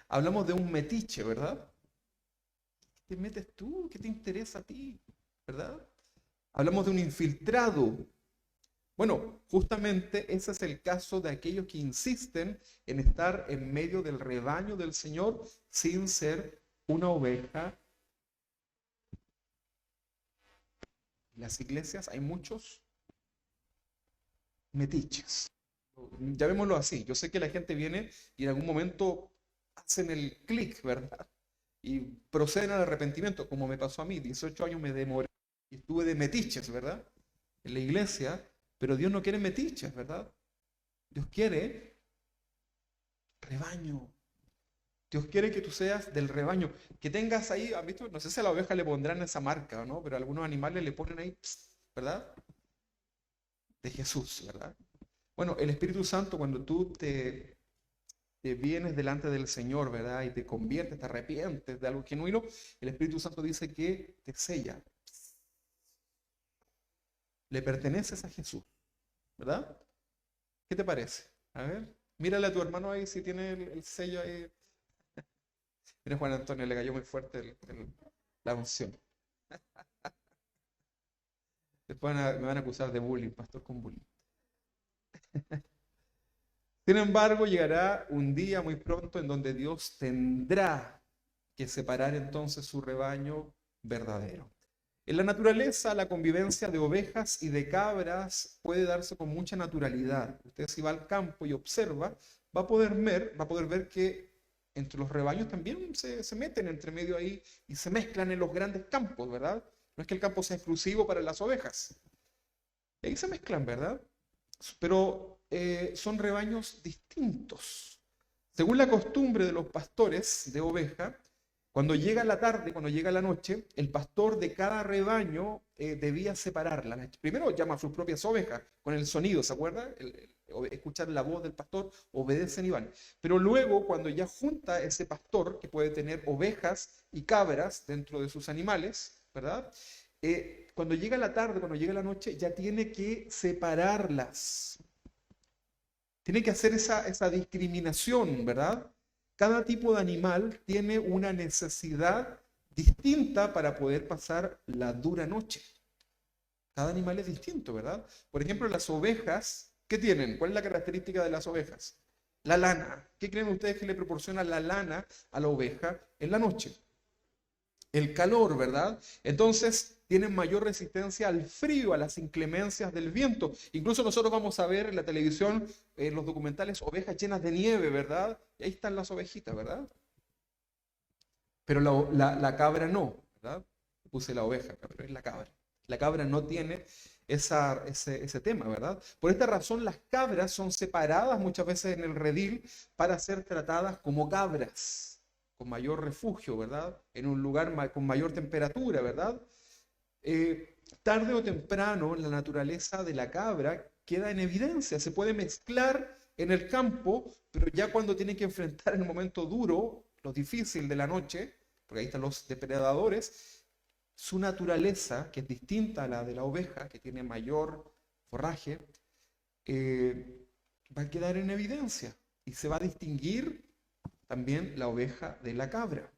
Speaker 1: Hablamos de un metiche, ¿verdad? ¿Qué te metes tú? ¿Qué te interesa a ti? ¿Verdad? Hablamos de un infiltrado. Bueno, justamente ese es el caso de aquellos que insisten en estar en medio del rebaño del Señor sin ser una oveja. En las iglesias hay muchos metiches. Llamémoslo así. Yo sé que la gente viene y en algún momento hacen el clic, ¿verdad? Y proceden al arrepentimiento, como me pasó a mí. 18 años me demoré y estuve de metiches, ¿verdad? En la iglesia, pero Dios no quiere metiches, ¿verdad? Dios quiere rebaño. Dios quiere que tú seas del rebaño, que tengas ahí, ¿has visto? No sé si a la oveja le pondrán esa marca o no, pero algunos animales le ponen ahí, ¿verdad? De Jesús, ¿verdad? Bueno, el Espíritu Santo, cuando tú te vienes delante del Señor, ¿verdad? Y te conviertes, te arrepientes de algo genuino, el Espíritu Santo dice que te sella. Le perteneces a Jesús, ¿verdad? ¿Qué te parece? A ver, mírale a tu hermano ahí si tiene el sello ahí. Mira, Juan Antonio, le cayó muy fuerte la unción. Después me van a acusar de bullying, pastor con bullying. Sin embargo, llegará un día muy pronto en donde Dios tendrá que separar entonces su rebaño verdadero. En la naturaleza, la convivencia de ovejas y de cabras puede darse con mucha naturalidad. Usted si va al campo y observa, va a poder ver que entre los rebaños también se meten entre medio ahí y se mezclan en los grandes campos, ¿verdad? No es que el campo sea exclusivo para las ovejas. Y ahí se mezclan, ¿verdad? Pero son rebaños distintos. Según la costumbre de los pastores de oveja, cuando llega la tarde, cuando llega la noche, el pastor de cada rebaño debía separarla. Primero llama a sus propias ovejas con el sonido, ¿se acuerda? Escuchar la voz del pastor, obedecen y van. Pero luego, cuando ya junta ese pastor, que puede tener ovejas y cabras dentro de sus animales, ¿verdad? Cuando llega la tarde, cuando llega la noche, ya tiene que separarlas. Tiene que hacer esa discriminación, ¿verdad? Cada tipo de animal tiene una necesidad distinta para poder pasar la dura noche. Cada animal es distinto, ¿verdad? Por ejemplo, las ovejas, ¿qué tienen? ¿Cuál es la característica de las ovejas? La lana. ¿Qué creen ustedes que le proporciona la lana a la oveja en la noche? El calor, ¿verdad? Entonces tienen mayor resistencia al frío, a las inclemencias del viento. Incluso nosotros vamos a ver en la televisión, en los documentales, ovejas llenas de nieve, ¿verdad? Y ahí están las ovejitas, ¿verdad? Pero la cabra no, ¿verdad? Puse la oveja, pero es la cabra. La cabra no tiene ese tema, ¿verdad? Por esta razón las cabras son separadas muchas veces en el redil para ser tratadas como cabras, con mayor refugio, ¿verdad? En un lugar con mayor temperatura, ¿verdad? tarde o temprano la naturaleza de la cabra queda en evidencia, se puede mezclar en el campo, pero ya cuando tiene que enfrentar el momento duro, lo difícil de la noche, porque ahí están los depredadores, su naturaleza, que es distinta a la de la oveja, que tiene mayor forraje, va a quedar en evidencia y se va a distinguir también la oveja de la cabra.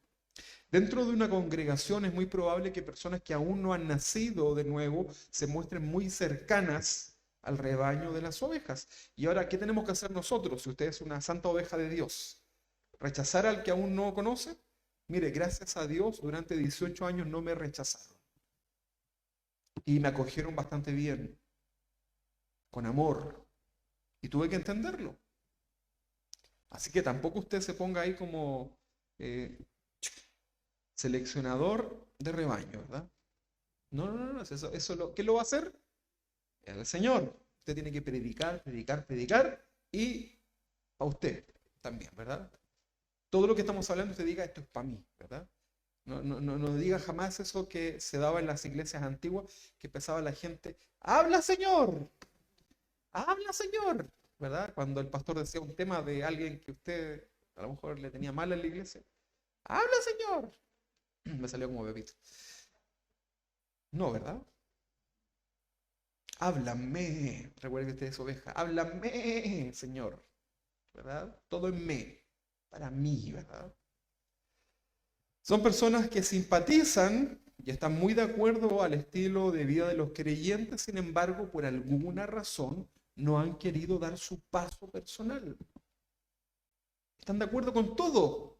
Speaker 1: Dentro de una congregación es muy probable que personas que aún no han nacido de nuevo se muestren muy cercanas al rebaño de las ovejas. Y ahora, ¿qué tenemos que hacer nosotros si usted es una santa oveja de Dios? ¿Rechazar al que aún no conoce? Mire, gracias a Dios, durante 18 años no me rechazaron. Y me acogieron bastante bien, con amor. Y tuve que entenderlo. Así que tampoco usted se ponga ahí como seleccionador de rebaño, ¿verdad? No, no, no, no, ¿qué lo va a hacer? El Señor. Usted tiene que predicar, predicar, predicar y a usted también, ¿verdad? Todo lo que estamos hablando, usted diga, esto es para mí, ¿verdad? No diga jamás eso que se daba en las iglesias antiguas, que empezaba la gente, habla Señor, ¿verdad? Cuando el pastor decía un tema de alguien que usted a lo mejor le tenía mal en la iglesia, habla Señor. Me salió como bebito. No, ¿verdad? Háblame. Recuerde que usted es oveja. Háblame, Señor. ¿Verdad? Todo en me. Para mí, ¿verdad? Son personas que simpatizan y están muy de acuerdo al estilo de vida de los creyentes, sin embargo, por alguna razón no han querido dar su paso personal. Están de acuerdo con todo,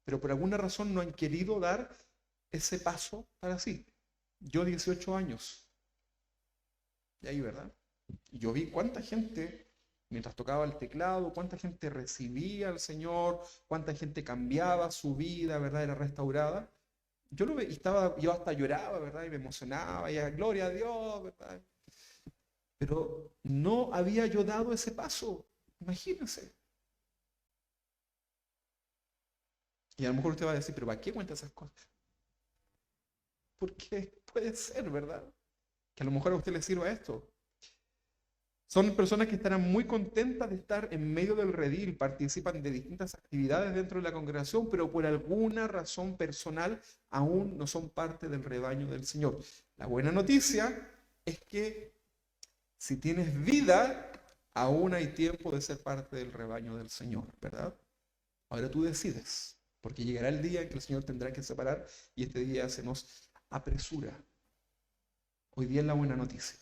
Speaker 1: pero por alguna razón no han querido dar ese paso para sí. Yo 18 años, y ahí, ¿verdad? Y yo vi cuánta gente, mientras tocaba el teclado, cuánta gente recibía al Señor, cuánta gente cambiaba su vida, ¿verdad? Era restaurada. Yo lo veía, yo hasta lloraba, ¿verdad? Y me emocionaba, y gloria a Dios, ¿verdad? Pero no había yo dado ese paso, imagínense. Y a lo mejor usted va a decir, pero ¿para qué cuenta esas cosas? Porque puede ser, ¿verdad? Que a lo mejor a usted le sirva esto. Son personas que estarán muy contentas de estar en medio del redil, participan de distintas actividades dentro de la congregación, pero por alguna razón personal aún no son parte del rebaño del Señor. La buena noticia es que si tienes vida, aún hay tiempo de ser parte del rebaño del Señor, ¿verdad? Ahora tú decides, porque llegará el día en que el Señor tendrá que separar y este día se nos apresura. Hoy día es la buena noticia.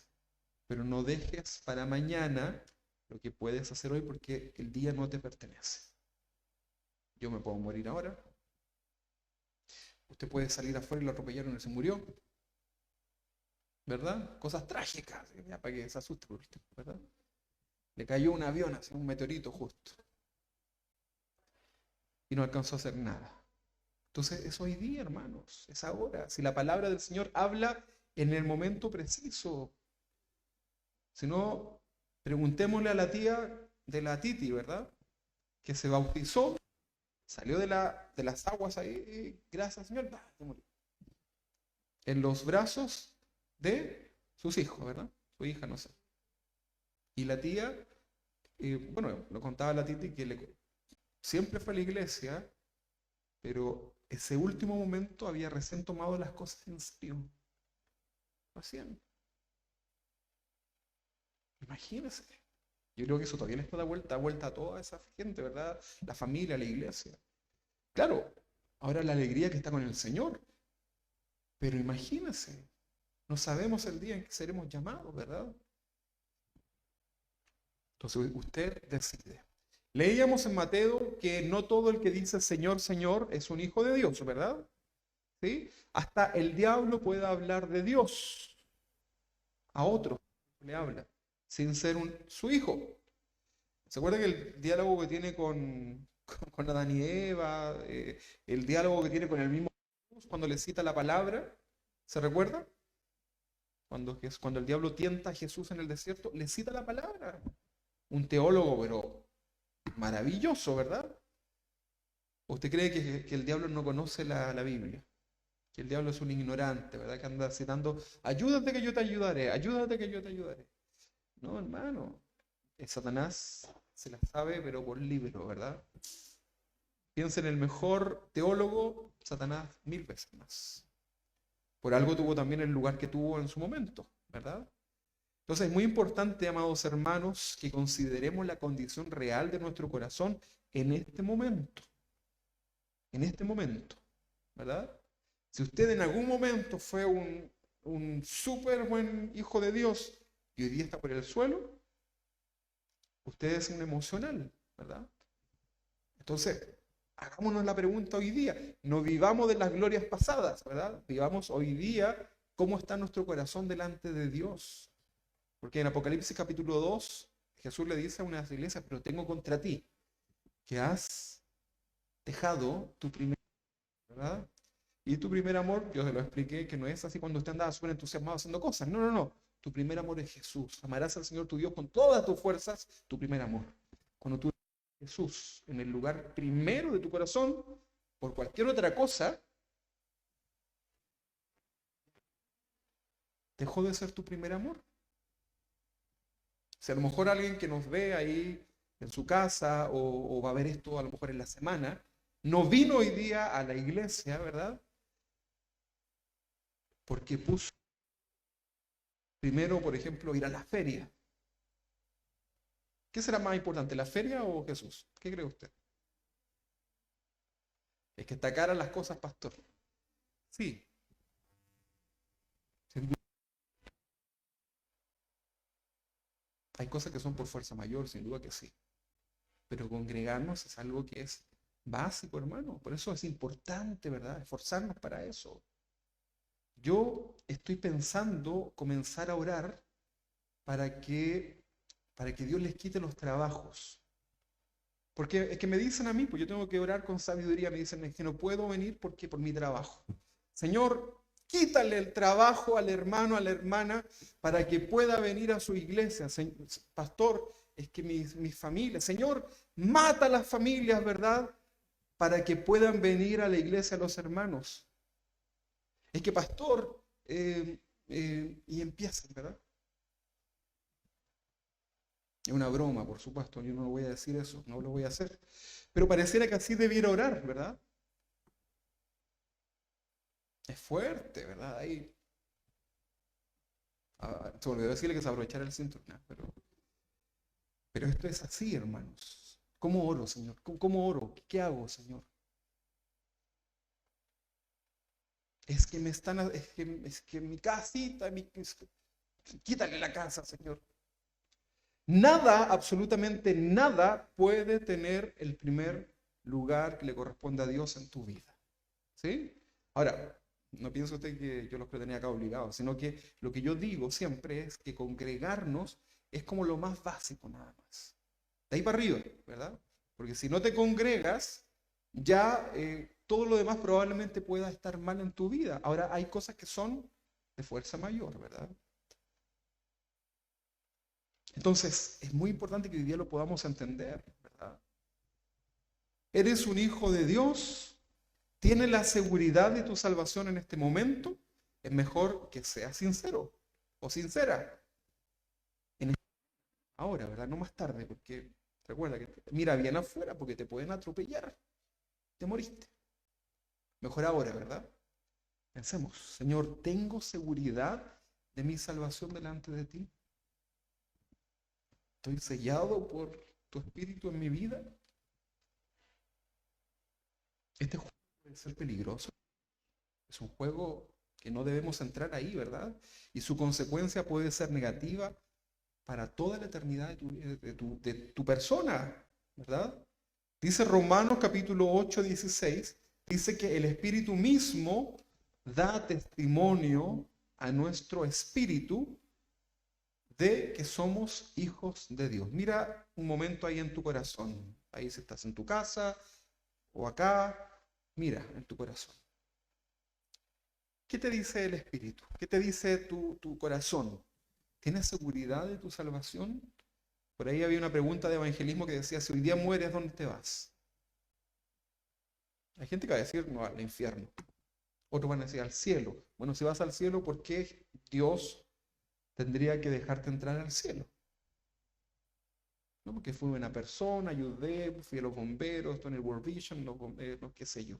Speaker 1: Pero no dejes para mañana lo que puedes hacer hoy porque el día no te pertenece. Yo me puedo morir ahora. Usted puede salir afuera y lo atropellaron y se murió. ¿Verdad? Cosas trágicas, ya para que se asuste por usted, ¿verdad? Le cayó un avión, así, un meteorito justo. Y no alcanzó a hacer nada. Entonces es hoy día, hermanos, es ahora. Si la palabra del Señor habla en el momento preciso. Si no, preguntémosle a la tía de la Titi, ¿verdad? Que se bautizó, salió de las aguas ahí, gracias Señor, se murió. En los brazos de sus hijos, ¿verdad? Su hija, no sé. Y la tía, bueno, lo contaba la Titi que siempre fue a la iglesia, pero ese último momento había recién tomado las cosas en serio. Recién. Imagínense. Yo creo que eso todavía le está da vuelta a toda esa gente, ¿verdad? La familia, la iglesia. Claro, ahora la alegría que está con el Señor. Pero imagínense, no sabemos el día en que seremos llamados, ¿verdad? Entonces usted decide. Leíamos en Mateo que no todo el que dice Señor, Señor es un hijo de Dios, ¿verdad? ¿Sí? Hasta el diablo puede hablar de Dios a otro, le habla, sin ser su hijo. ¿Se acuerda que el diálogo que tiene con Adán y Eva, el diálogo que tiene con el mismo Jesús cuando le cita la palabra? ¿Se recuerda? Cuando el diablo tienta a Jesús en el desierto, le cita la palabra. Un teólogo, pero maravilloso, ¿verdad? ¿Usted cree que el diablo no conoce la Biblia? Que el diablo es un ignorante, ¿verdad? Que anda citando, ayúdate que yo te ayudaré, ayúdate que yo te ayudaré. No, hermano, Satanás se la sabe, pero por libro, ¿verdad? Piensa en el mejor teólogo, Satanás 1000 veces más. Por algo tuvo también el lugar que tuvo en su momento, ¿verdad? Entonces es muy importante, amados hermanos, que consideremos la condición real de nuestro corazón en este momento, ¿verdad? Si usted en algún momento fue un súper buen hijo de Dios y hoy día está por el suelo, usted es un emocional, ¿verdad? Entonces, hagámonos la pregunta hoy día. No vivamos de las glorias pasadas, ¿verdad? Vivamos hoy día cómo está nuestro corazón delante de Dios. Porque en Apocalipsis capítulo 2, Jesús le dice a unas iglesias, pero tengo contra ti, que has dejado tu primer amor, ¿verdad? Y tu primer amor, yo se lo expliqué, que no es así cuando usted andaba súper entusiasmado haciendo cosas. No, no, no. Tu primer amor es Jesús. Amarás al Señor tu Dios con todas tus fuerzas, tu primer amor. Cuando tú Jesús en el lugar primero de tu corazón, por cualquier otra cosa, dejó de ser tu primer amor. Si a lo mejor alguien que nos ve ahí en su casa o va a ver esto a lo mejor en la semana, no vino hoy día a la iglesia, ¿verdad? Porque puso primero, por ejemplo, ir a la feria. ¿Qué será más importante, la feria o Jesús? ¿Qué cree usted? Es que está cara las cosas, pastor. Sí, sin duda. Hay cosas que son por fuerza mayor, sin duda que sí. Pero congregarnos es algo que es básico, hermano. Por eso es importante, ¿verdad? Esforzarnos para eso. Yo estoy pensando comenzar a orar para que, para que Dios les quite los trabajos. Porque es que me dicen a mí, pues yo tengo que orar con sabiduría, me dicen es que no puedo venir porque por mi trabajo. Señor, quítale el trabajo al hermano, a la hermana, para que pueda venir a su iglesia. Pastor, es que mi familia, Señor, mata a las familias, ¿verdad? Para que puedan venir a la iglesia los hermanos. Es que, pastor, y empiezan, ¿verdad? Es una broma, por supuesto, yo no voy a decir eso, no lo voy a hacer. Pero pareciera que así debiera orar, ¿verdad? Es fuerte, ¿verdad? Ahí, se me olvidó decirle que se aprovechara el cinturón, pero esto es así, hermanos. ¿Cómo oro, Señor? ¿Cómo oro? ¿Qué hago, Señor? Es que me están, es que mi casita, quítale la casa, Señor. Nada, absolutamente nada puede tener el primer lugar que le corresponde a Dios en tu vida. ¿Sí? Ahora, no piensa usted que yo los tenía acá obligados, sino que lo que yo digo siempre es que congregarnos es como lo más básico nada más. De ahí para arriba, ¿verdad? Porque si no te congregas, ya todo lo demás probablemente pueda estar mal en tu vida. Ahora, hay cosas que son de fuerza mayor, ¿verdad? Entonces, es muy importante que hoy día lo podamos entender, ¿verdad? Eres un hijo de Dios, tienes la seguridad de tu salvación en este momento, es mejor que seas sincero o sincera. Ahora, ¿verdad? No más tarde, porque recuerda que mira bien afuera porque te pueden atropellar. Te moriste. Mejor ahora, ¿verdad? Pensemos, Señor, ¿tengo seguridad de mi salvación delante de ti? ¿Estoy sellado por tu espíritu en mi vida? Este juego puede ser peligroso. Es un juego que no debemos entrar ahí, ¿verdad? Y su consecuencia puede ser negativa para toda la eternidad de tu persona, ¿verdad? Dice Romanos capítulo 8, 16, dice que el Espíritu mismo da testimonio a nuestro espíritu de que somos hijos de Dios. Mira un momento ahí en tu corazón, ahí si estás en tu casa o acá, mira en tu corazón. ¿Qué te dice el Espíritu? ¿Qué te dice tu corazón? ¿Tienes seguridad de tu salvación? Por ahí había una pregunta de evangelismo que decía, si hoy día mueres, ¿dónde te vas? Hay gente que va a decir, no, al infierno. Otros van a decir al cielo. Bueno, si vas al cielo, ¿por qué Dios tendría que dejarte entrar al cielo? ¿No? Porque fui una persona, ayudé, fui a los bomberos, estoy en el World Vision, los bomberos, qué sé yo.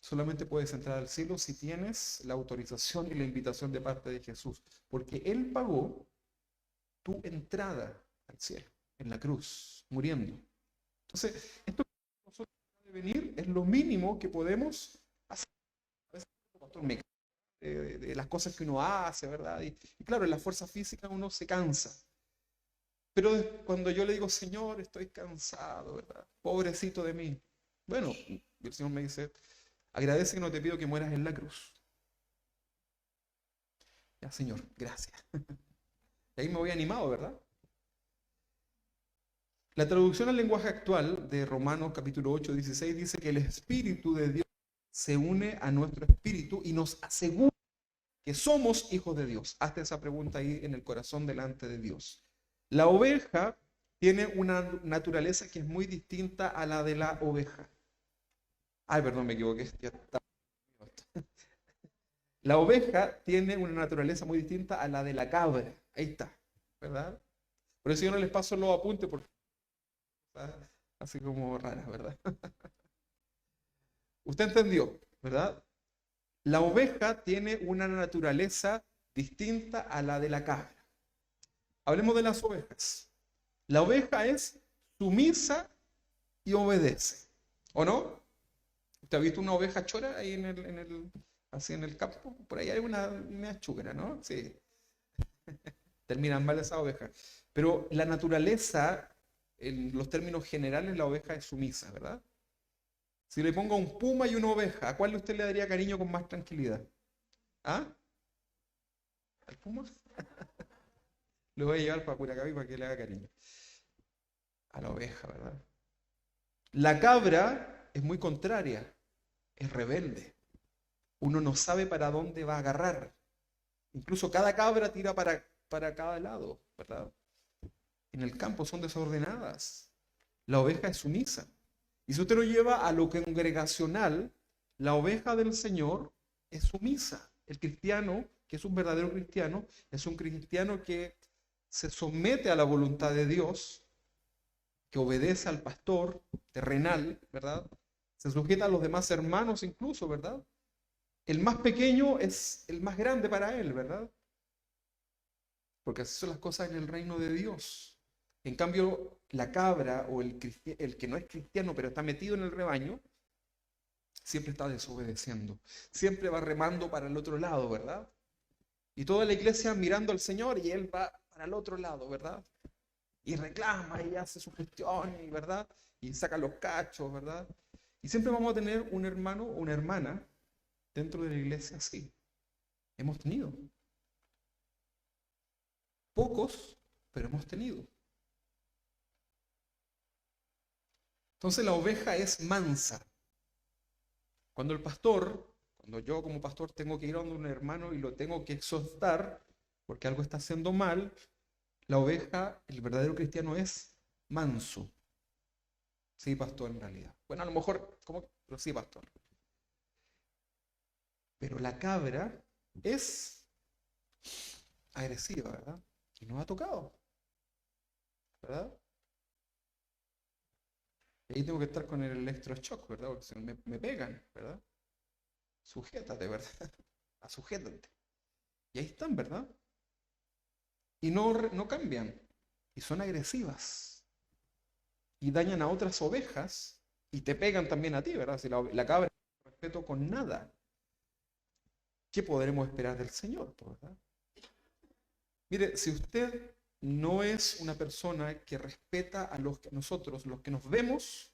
Speaker 1: Solamente puedes entrar al cielo si tienes la autorización y la invitación de parte de Jesús, porque Él pagó tu entrada al cielo, en la cruz, muriendo. Entonces, esto que nosotros de venir es lo mínimo que podemos hacer. A veces, pastor, me cansa de las cosas que uno hace, ¿verdad? Y claro, en la fuerza física uno se cansa. Pero cuando yo le digo, Señor, estoy cansado, ¿verdad? Pobrecito de mí. Bueno, el Señor me dice, agradece que no te pido que mueras en la cruz. Ya, Señor, gracias. Y ahí me voy animado, ¿verdad? La traducción al lenguaje actual de Romanos capítulo 8, 16 dice que el Espíritu de Dios se une a nuestro espíritu y nos asegura que somos hijos de Dios. Hazte esa pregunta ahí en el corazón delante de Dios. La oveja tiene una naturaleza que es muy distinta a la de la oveja. Ay, perdón, me equivoqué. Ya está. La oveja tiene una naturaleza muy distinta a la de la cabra. Ahí está, ¿verdad? Por eso yo no les paso los apuntes porque está así como raras, ¿verdad? Usted entendió, ¿verdad? La oveja tiene una naturaleza distinta a la de la cabra. Hablemos de las ovejas. La oveja es sumisa y obedece, ¿o no? ¿Usted ha visto una oveja chora ahí así en el campo? Por ahí hay una chúcara, ¿no? Sí, terminan mal esas ovejas. Pero la naturaleza, en los términos generales, la oveja es sumisa, ¿verdad? Si le pongo un puma y una oveja, ¿a cuál de usted le daría cariño con más tranquilidad? ¿Ah? ¿Al puma? Lo voy a llevar para Curacaví para que le haga cariño. A la oveja, ¿verdad? La cabra es muy contraria, es rebelde. Uno no sabe para dónde va a agarrar. Incluso cada cabra tira para cada lado, ¿verdad? En el campo son desordenadas. La oveja es sumisa. Y si usted lo lleva a lo congregacional, la oveja del Señor es sumisa. El cristiano, que es un verdadero cristiano, es un cristiano que se somete a la voluntad de Dios, que obedece al pastor terrenal, ¿verdad? Se sujeta a los demás hermanos incluso, ¿verdad? El más pequeño es el más grande para él, ¿verdad? Porque así son las cosas en el reino de Dios. En cambio, la cabra o el que no es cristiano pero está metido en el rebaño, siempre está desobedeciendo. Siempre va remando para el otro lado, ¿verdad? Y toda la iglesia mirando al Señor y él va para el otro lado, ¿verdad? Y reclama y hace su gestión, ¿verdad? Y saca los cachos, ¿verdad? Y siempre vamos a tener un hermano o una hermana dentro de la iglesia así. Hemos tenido. Pocos, pero hemos tenido. Entonces la oveja es mansa. Cuando yo como pastor tengo que ir a donde un hermano y lo tengo que exhortar porque algo está haciendo mal, la oveja, el verdadero cristiano es manso. Sí, pastor, en realidad. Bueno, a lo mejor, pero sí, pastor. Pero la cabra es agresiva, ¿verdad? Y nos ha tocado, ¿verdad? Y ahí tengo que estar con el electroshock, ¿verdad? Porque si no me pegan, ¿verdad? Sujétate, ¿verdad? Sujétate. Y ahí están, ¿verdad? Y no cambian. Y son agresivas. Y dañan a otras ovejas y te pegan también a ti, ¿verdad? Si la cabra no respeto con nada. ¿Qué podremos esperar del Señor, verdad? Mire, si usted no es una persona que respeta a nosotros, los que nos vemos,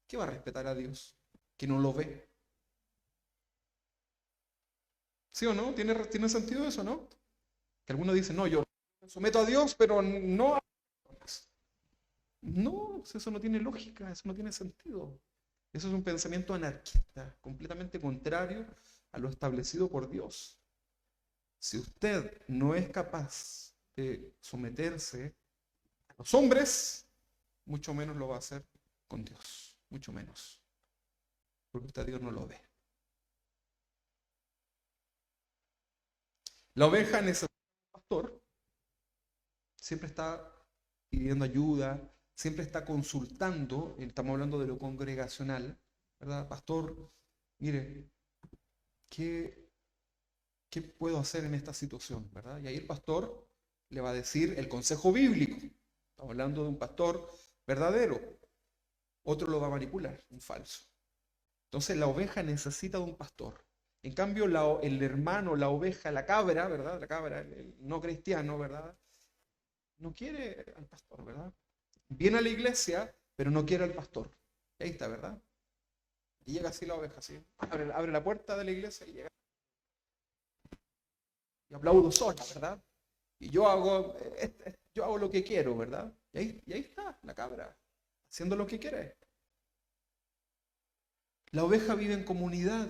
Speaker 1: ¿qué va a respetar a Dios? Que no lo ve. ¿Sí o no? ¿Tiene sentido eso, no? Que algunos dicen, no, yo me someto a Dios, pero no a personas. No, eso no tiene lógica, eso no tiene sentido. Eso es un pensamiento anarquista, completamente contrario a lo establecido por Dios. Si usted no es capaz de someterse a los hombres, mucho menos lo va a hacer con Dios, mucho menos. Porque usted a Dios no lo ve. La oveja necesita un pastor, siempre está pidiendo ayuda, siempre está consultando, estamos hablando de lo congregacional, ¿verdad? Pastor, mire, ¿qué, qué puedo hacer en esta situación, ¿verdad? Y ahí el pastor le va a decir el consejo bíblico. Estamos hablando de un pastor verdadero. Otro lo va a manipular, un falso. Entonces la oveja necesita de un pastor. En cambio, el hermano, la oveja, la cabra, ¿verdad? La cabra, el no cristiano, ¿verdad? No quiere al pastor, ¿verdad? Viene a la iglesia, pero no quiere al pastor. Ahí está, ¿verdad? Y llega así la oveja, así. Abre la puerta de la iglesia y llega. Y aplaudo sola, ¿verdad? Y yo hago lo que quiero, ¿verdad? Y ahí está la cabra, haciendo lo que quiere. La oveja vive en comunidad.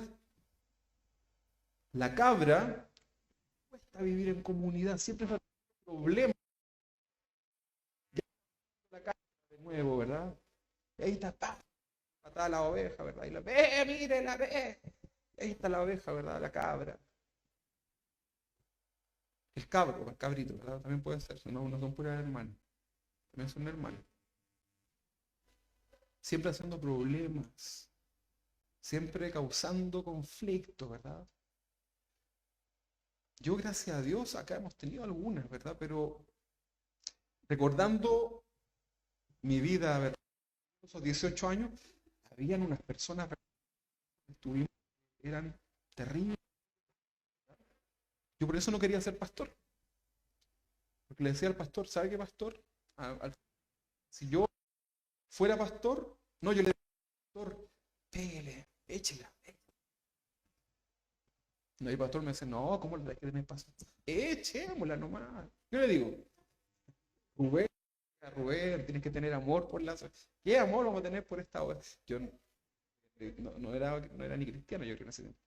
Speaker 1: La cabra cuesta vivir en comunidad, siempre es un problema. Ya la cabra de nuevo, ¿verdad? Y ahí está, patada la oveja, ¿verdad? Y la ve, mire, la ve. Y ahí está la oveja, ¿verdad? La cabra. El cabro, el cabrito, ¿verdad? También puede ser, no son puras hermanas. También son hermanos. Siempre haciendo problemas. Siempre causando conflicto, ¿verdad? Yo, gracias a Dios, acá hemos tenido algunas, ¿verdad? Pero recordando mi vida, ¿verdad? Esos 18 años, habían unas personas, ¿verdad? Que estuvimos, eran terribles. Yo por eso no quería ser pastor. Porque le decía al pastor, ¿sabe qué, pastor? Si yo fuera pastor, no, yo le decía al pastor, pégale, échela. No, y el pastor me dice, no, ¿cómo le quieren pasar? Echémosla nomás. Yo le digo, Rubén, Rubén, tienes que tener amor por las... ¿Qué amor vamos a tener por esta obra? Yo no era ni cristiano, yo creo en ese tiempo.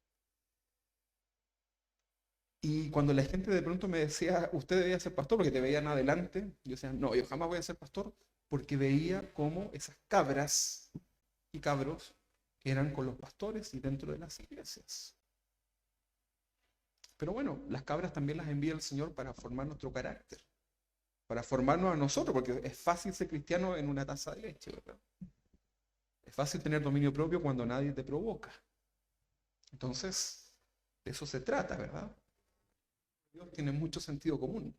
Speaker 1: Y cuando la gente de pronto me decía, usted debía ser pastor porque te veían adelante, yo decía, no, yo jamás voy a ser pastor porque veía cómo esas cabras y cabros eran con los pastores y dentro de las iglesias. Pero bueno, las cabras también las envía el Señor para formar nuestro carácter, para formarnos a nosotros, porque es fácil ser cristiano en una taza de leche, ¿verdad? Es fácil tener dominio propio cuando nadie te provoca. Entonces, de eso se trata, ¿verdad? Dios tiene mucho sentido común.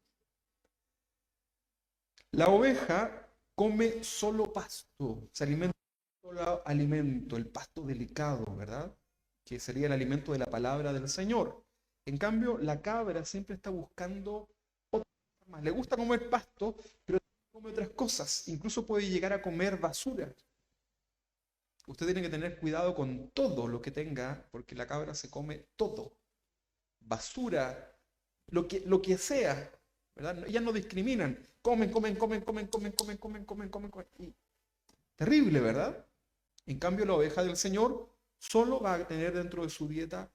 Speaker 1: La oveja come solo pasto, se alimenta de solo alimento, el pasto delicado, ¿verdad? Que sería el alimento de la palabra del Señor. En cambio, la cabra siempre está buscando otras formas. Le gusta comer pasto, pero come otras cosas. Incluso puede llegar a comer basura. Usted tiene que tener cuidado con todo lo que tenga, porque la cabra se come todo. Basura, lo que sea, ¿verdad? Ellas no discriminan. Comen, comen, comen, comen, comen, comen, comen, comen, comen, comen. Terrible, ¿verdad? En cambio, la oveja del Señor solo va a tener dentro de su dieta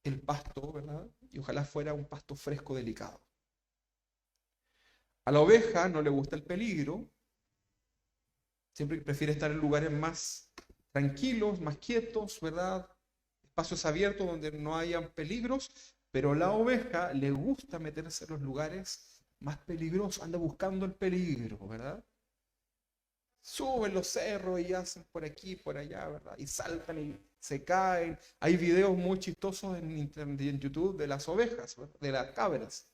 Speaker 1: el pasto, ¿verdad? Y ojalá fuera un pasto fresco, delicado. A la oveja no le gusta el peligro, siempre prefiere estar en lugares más tranquilos, más quietos, ¿verdad? Espacios abiertos donde no hayan peligros, pero a la oveja le gusta meterse en los lugares más peligrosos, anda buscando el peligro, ¿verdad? Suben los cerros y hacen por aquí, por allá, ¿verdad? Y saltan y se caen. Hay videos muy chistosos en internet y en YouTube de las ovejas, ¿verdad? De las cabras,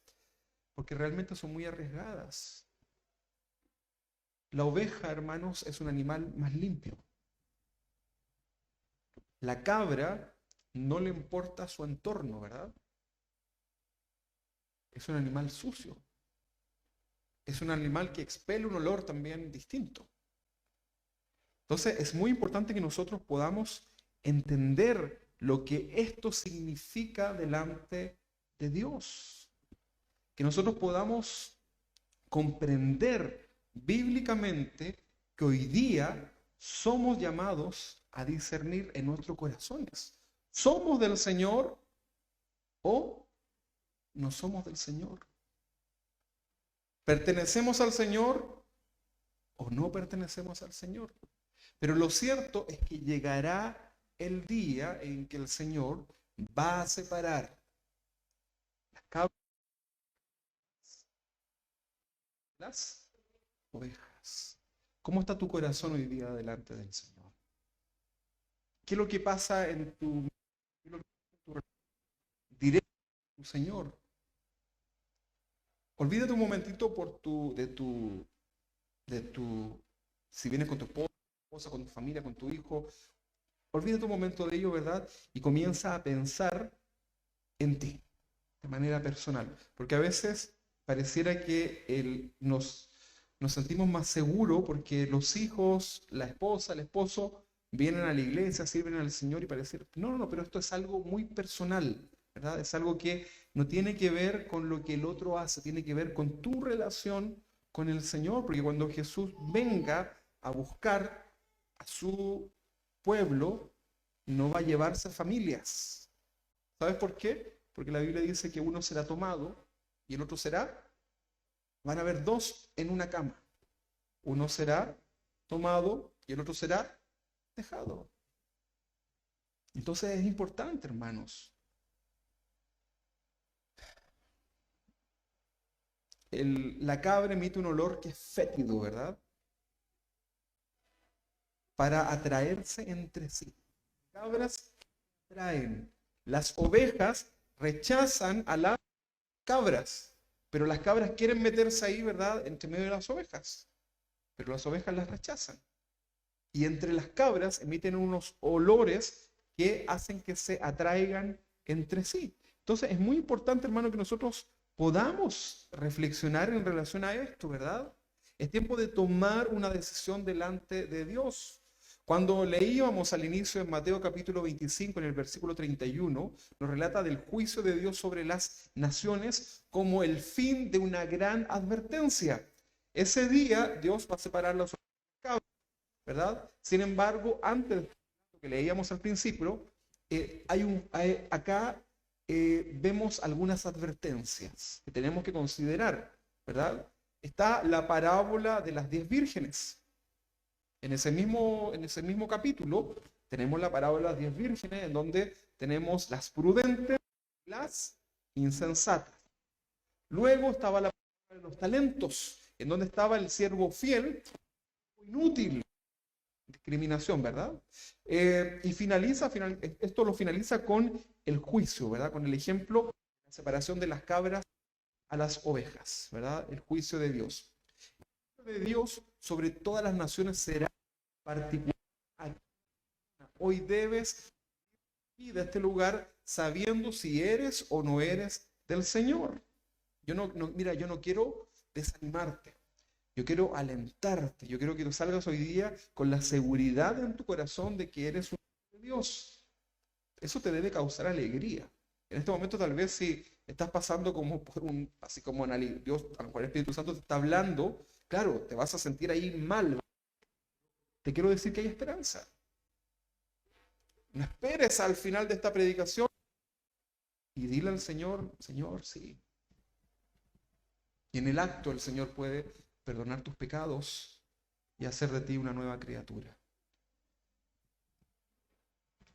Speaker 1: porque realmente son muy arriesgadas. La oveja, hermanos, es un animal más limpio. La cabra no le importa su entorno, ¿verdad? Es un animal sucio. Es un animal que expele un olor también distinto. Entonces es muy importante que nosotros podamos entender lo que esto significa delante de Dios. Que nosotros podamos comprender bíblicamente que hoy día somos llamados a discernir en nuestros corazones. ¿Somos del Señor o no somos del Señor? ¿Pertenecemos al Señor o no pertenecemos al Señor? Pero lo cierto es que llegará el día en que el Señor va a separar las cabras las ovejas. ¿Cómo está tu corazón hoy día delante del Señor? ¿Qué es lo que pasa en tu, qué es lo que pasa en tu relación directa con tu Señor? Olvídate un momentito de tu, si vienes con tu esposa, con tu familia, con tu hijo, olvídate un momento de ello, ¿verdad? Y comienza a pensar en ti, de manera personal. Porque a veces pareciera que nos sentimos más seguros porque los hijos, la esposa, el esposo, vienen a la iglesia, sirven al Señor y parece, no, pero esto es algo muy personal, ¿verdad? Es algo que no tiene que ver con lo que el otro hace, tiene que ver con tu relación con el Señor, porque cuando Jesús venga a buscar a su pueblo, no va a llevarse familias. ¿Sabes por qué? Porque la Biblia dice que uno será tomado y el otro será, van a haber dos en una cama. Uno será tomado y el otro será dejado. Entonces es importante, hermanos. La cabra emite un olor que es fétido, ¿verdad? Para atraerse entre sí. Las cabras atraen. Las ovejas rechazan a las cabras, pero las cabras quieren meterse ahí, ¿verdad? Entre medio de las ovejas, pero las ovejas las rechazan. Y entre las cabras emiten unos olores que hacen que se atraigan entre sí. Entonces es muy importante, hermano, que nosotros podamos reflexionar en relación a esto, ¿verdad? Es tiempo de tomar una decisión delante de Dios. Cuando leíamos al inicio en Mateo capítulo 25, en el versículo 31, nos relata del juicio de Dios sobre las naciones como el fin de una gran advertencia. Ese día Dios va a separar las cabras, ¿verdad? Sin embargo, antes de lo que leíamos al principio, acá vemos algunas advertencias que tenemos que considerar, ¿verdad? Está la parábola de las 10 vírgenes. En ese mismo capítulo tenemos la parábola de las 10 vírgenes, en donde tenemos las prudentes y las insensatas. Luego estaba la parábola de los talentos, en donde estaba el siervo fiel, inútil, discriminación, ¿verdad? Y esto lo finaliza con el juicio, ¿verdad? Con el ejemplo de la separación de las cabras a las ovejas, ¿verdad? El juicio de Dios. El juicio de Dios sobre todas las naciones será particular. Hoy debes ir de este lugar sabiendo si eres o no eres del Señor. Mira, yo no quiero desanimarte. Yo quiero alentarte. Yo quiero que tú salgas hoy día con la seguridad en tu corazón de que eres un hijo de Dios. Eso te debe causar alegría. En este momento tal vez si estás pasando como por así como Dios, a lo mejor el Espíritu Santo te está hablando, claro, te vas a sentir ahí mal. Te quiero decir que hay esperanza. No esperes al final de esta predicación y dile al Señor, Señor, sí. Y en el acto el Señor puede perdonar tus pecados y hacer de ti una nueva criatura.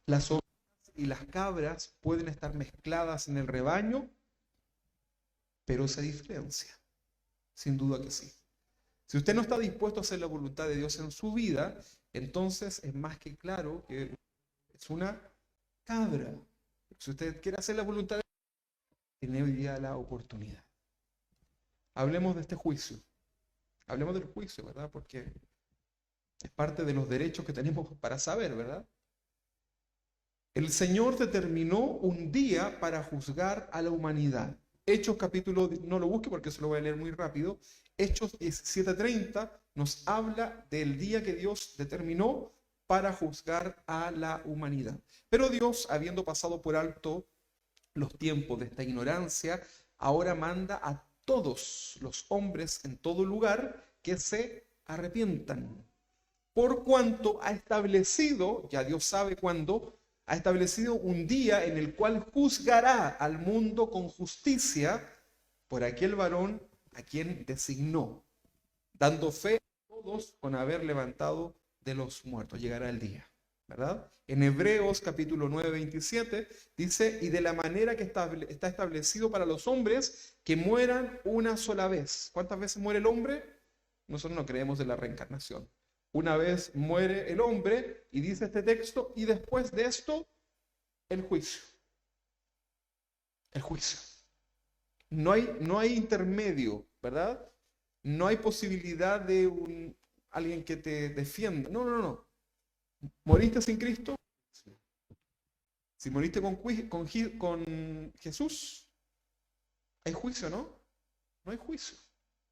Speaker 1: Las ovejas y las cabras pueden estar mezcladas en el rebaño, pero se diferencia. Sin duda que sí. Si usted no está dispuesto a hacer la voluntad de Dios en su vida, entonces es más que claro que es una cabra. Si usted quiere hacer la voluntad de Dios, tiene hoy día la oportunidad. Hablemos de este juicio. Hablemos del juicio, ¿verdad? Porque es parte de los derechos que tenemos para saber, ¿verdad? El Señor determinó un día para juzgar a la humanidad. Hechos capítulo, no lo busque porque se lo voy a leer muy rápido. Hechos 17:30 nos habla del día que Dios determinó para juzgar a la humanidad. Pero Dios, habiendo pasado por alto los tiempos de esta ignorancia, ahora manda a todos los hombres en todo lugar que se arrepientan. Por cuanto ha establecido, ya Dios sabe cuándo, ha establecido un día en el cual juzgará al mundo con justicia por aquel varón a quien designó, dando fe a todos con haber levantado de los muertos. Llegará el día. ¿verdad? En Hebreos capítulo 9, 27 dice, y de la manera que está establecido para los hombres que mueran una sola vez. ¿Cuántas veces muere el hombre? Nosotros no creemos en la reencarnación. Una vez muere el hombre y dice este texto, y después de esto, el juicio. El juicio. No hay intermedio, ¿verdad? No hay posibilidad de alguien que te defienda. No, no, no. ¿Moriste sin Cristo? Si moriste con Jesús, hay juicio, ¿no? No hay juicio.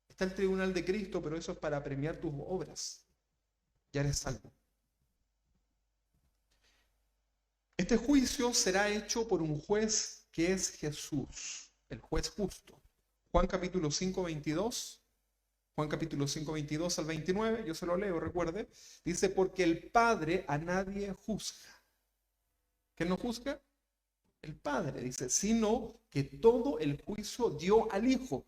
Speaker 1: Está el tribunal de Cristo, pero eso es para premiar tus obras. Ya eres salvo. Este juicio será hecho por un juez que es Jesús, el juez justo. Juan capítulo 5, 22. Juan capítulo 5, 22 al 29, yo se lo leo, recuerde. Dice, porque el Padre a nadie juzga. ¿Quién no juzga? El Padre, dice, sino que todo el juicio dio al Hijo.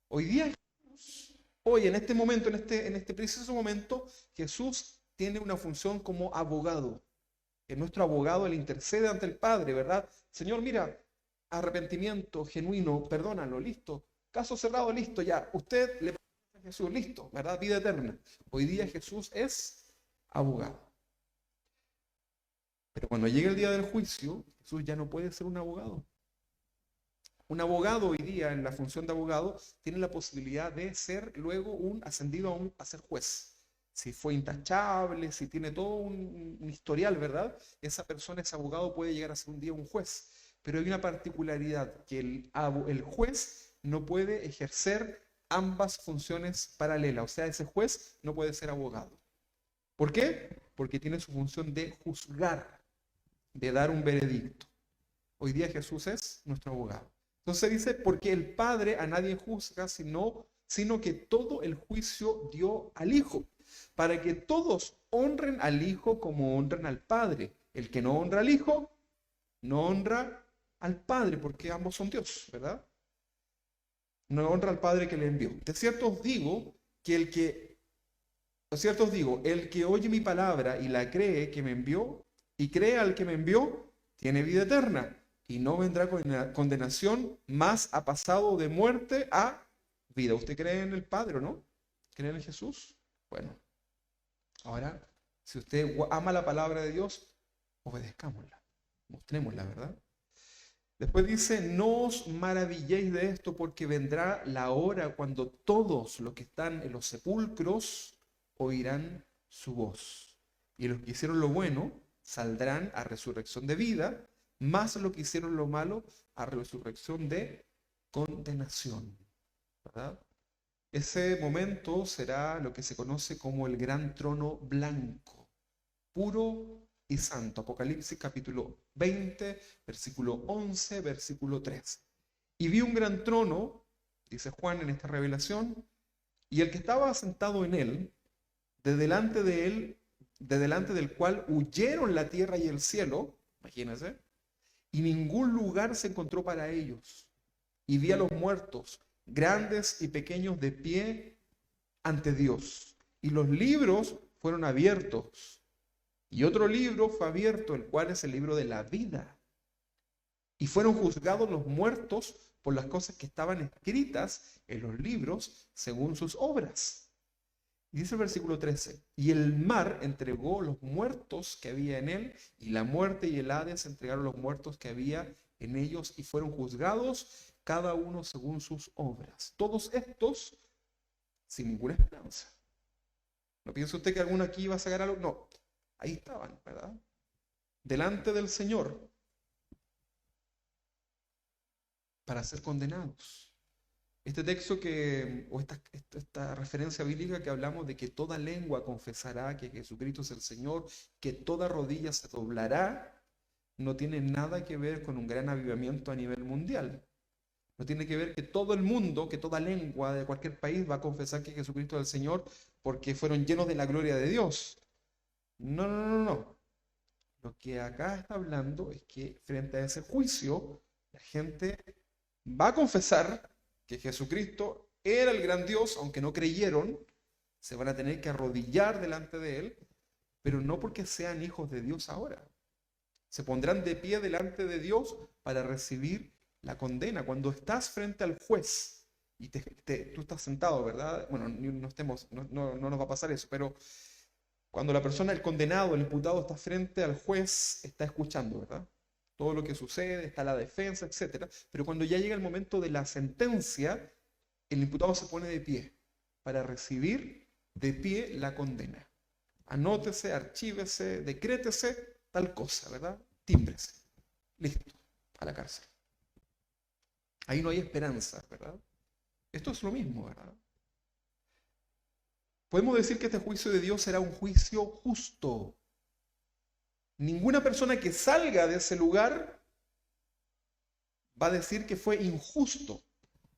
Speaker 1: Hoy día Jesús, hoy en este momento, en este preciso momento, Jesús tiene una función como abogado. Es nuestro abogado, él intercede ante el Padre, ¿verdad? Señor, mira, arrepentimiento genuino, perdónalo, listo. Caso cerrado, listo, ya. Usted le perdona a Jesús, listo, ¿verdad? Vida eterna. Hoy día Jesús es abogado. Pero cuando llegue el día del juicio, Jesús ya no puede ser un abogado. Un abogado hoy día, en la función de abogado, tiene la posibilidad de ser luego ascendido a ser juez. Si fue intachable, si tiene todo un historial, ¿verdad? Esa persona, ese abogado puede llegar a ser un día un juez. Pero hay una particularidad, que el juez no puede ejercer ambas funciones paralelas. O sea, ese juez no puede ser abogado. ¿Por qué? Porque tiene su función de juzgar, de dar un veredicto. Hoy día Jesús es nuestro abogado. Entonces dice, porque el Padre a nadie juzga, sino que todo el juicio dio al Hijo, para que todos honren al Hijo como honran al Padre. El que no honra al Hijo, no honra al Padre, porque ambos son Dios, ¿verdad? No honra al Padre que le envió. De cierto os digo el que oye mi palabra y la cree que me envió, y cree al que me envió, tiene vida eterna, y no vendrá condenación, mas ha pasado de muerte a vida. ¿Usted cree en el Padre o no? ¿Cree en Jesús? Bueno, ahora, si usted ama la palabra de Dios, obedezcámosla, mostrémosla, ¿verdad? Después dice, no os maravilléis de esto, porque vendrá la hora cuando todos los que están en los sepulcros oirán su voz. Y los que hicieron lo bueno saldrán a resurrección de vida, más los que hicieron lo malo a resurrección de condenación, ¿verdad? Ese momento será lo que se conoce como el gran trono blanco, puro y santo. Apocalipsis capítulo 20, versículo 11, versículo 13. Y vi un gran trono, dice Juan en esta revelación, y el que estaba sentado en él, de delante del cual huyeron la tierra y el cielo, imagínense, y ningún lugar se encontró para ellos. Y vi a los muertos, grandes y pequeños, de pie ante Dios. Y los libros fueron abiertos. Y otro libro fue abierto, el cual es el libro de la vida. Y fueron juzgados los muertos por las cosas que estaban escritas en los libros según sus obras. Y dice el versículo 13, y el mar entregó los muertos que había en él, y la muerte y el Hades entregaron los muertos que había en ellos, y fueron juzgados cada uno según sus obras. Todos estos sin ninguna esperanza. ¿No piensa usted que alguno aquí iba a sacar algo? No, ahí estaban, ¿verdad? Delante del Señor para ser condenados. Este texto o esta referencia bíblica que hablamos de que toda lengua confesará que Jesucristo es el Señor, que toda rodilla se doblará, no tiene nada que ver con un gran avivamiento a nivel mundial. No tiene que ver que todo el mundo, que toda lengua de cualquier país va a confesar que Jesucristo es el Señor porque fueron llenos de la gloria de Dios. No, no, no, no. Lo que acá está hablando es que frente a ese juicio, la gente va a confesar que Jesucristo era el gran Dios, aunque no creyeron, se van a tener que arrodillar delante de Él pero no porque sean hijos de Dios ahora. Se pondrán de pie delante de Dios para recibir la condena. Cuando estás frente al juez y tú estás sentado, ¿verdad? Bueno, no nos va a pasar eso, pero cuando la persona, el condenado, el imputado está frente al juez, está escuchando, ¿verdad? Todo lo que sucede, está la defensa, etcétera. Pero cuando ya llega el momento de la sentencia, el imputado se pone de pie para recibir de pie la condena. Anótese, archívese, decrétese tal cosa, ¿verdad? Tímbrese. Listo, a la cárcel. Ahí no hay esperanza, ¿verdad? Esto es lo mismo, ¿verdad? Podemos decir que este juicio de Dios será un juicio justo. Ninguna persona que salga de ese lugar va a decir que fue injusto.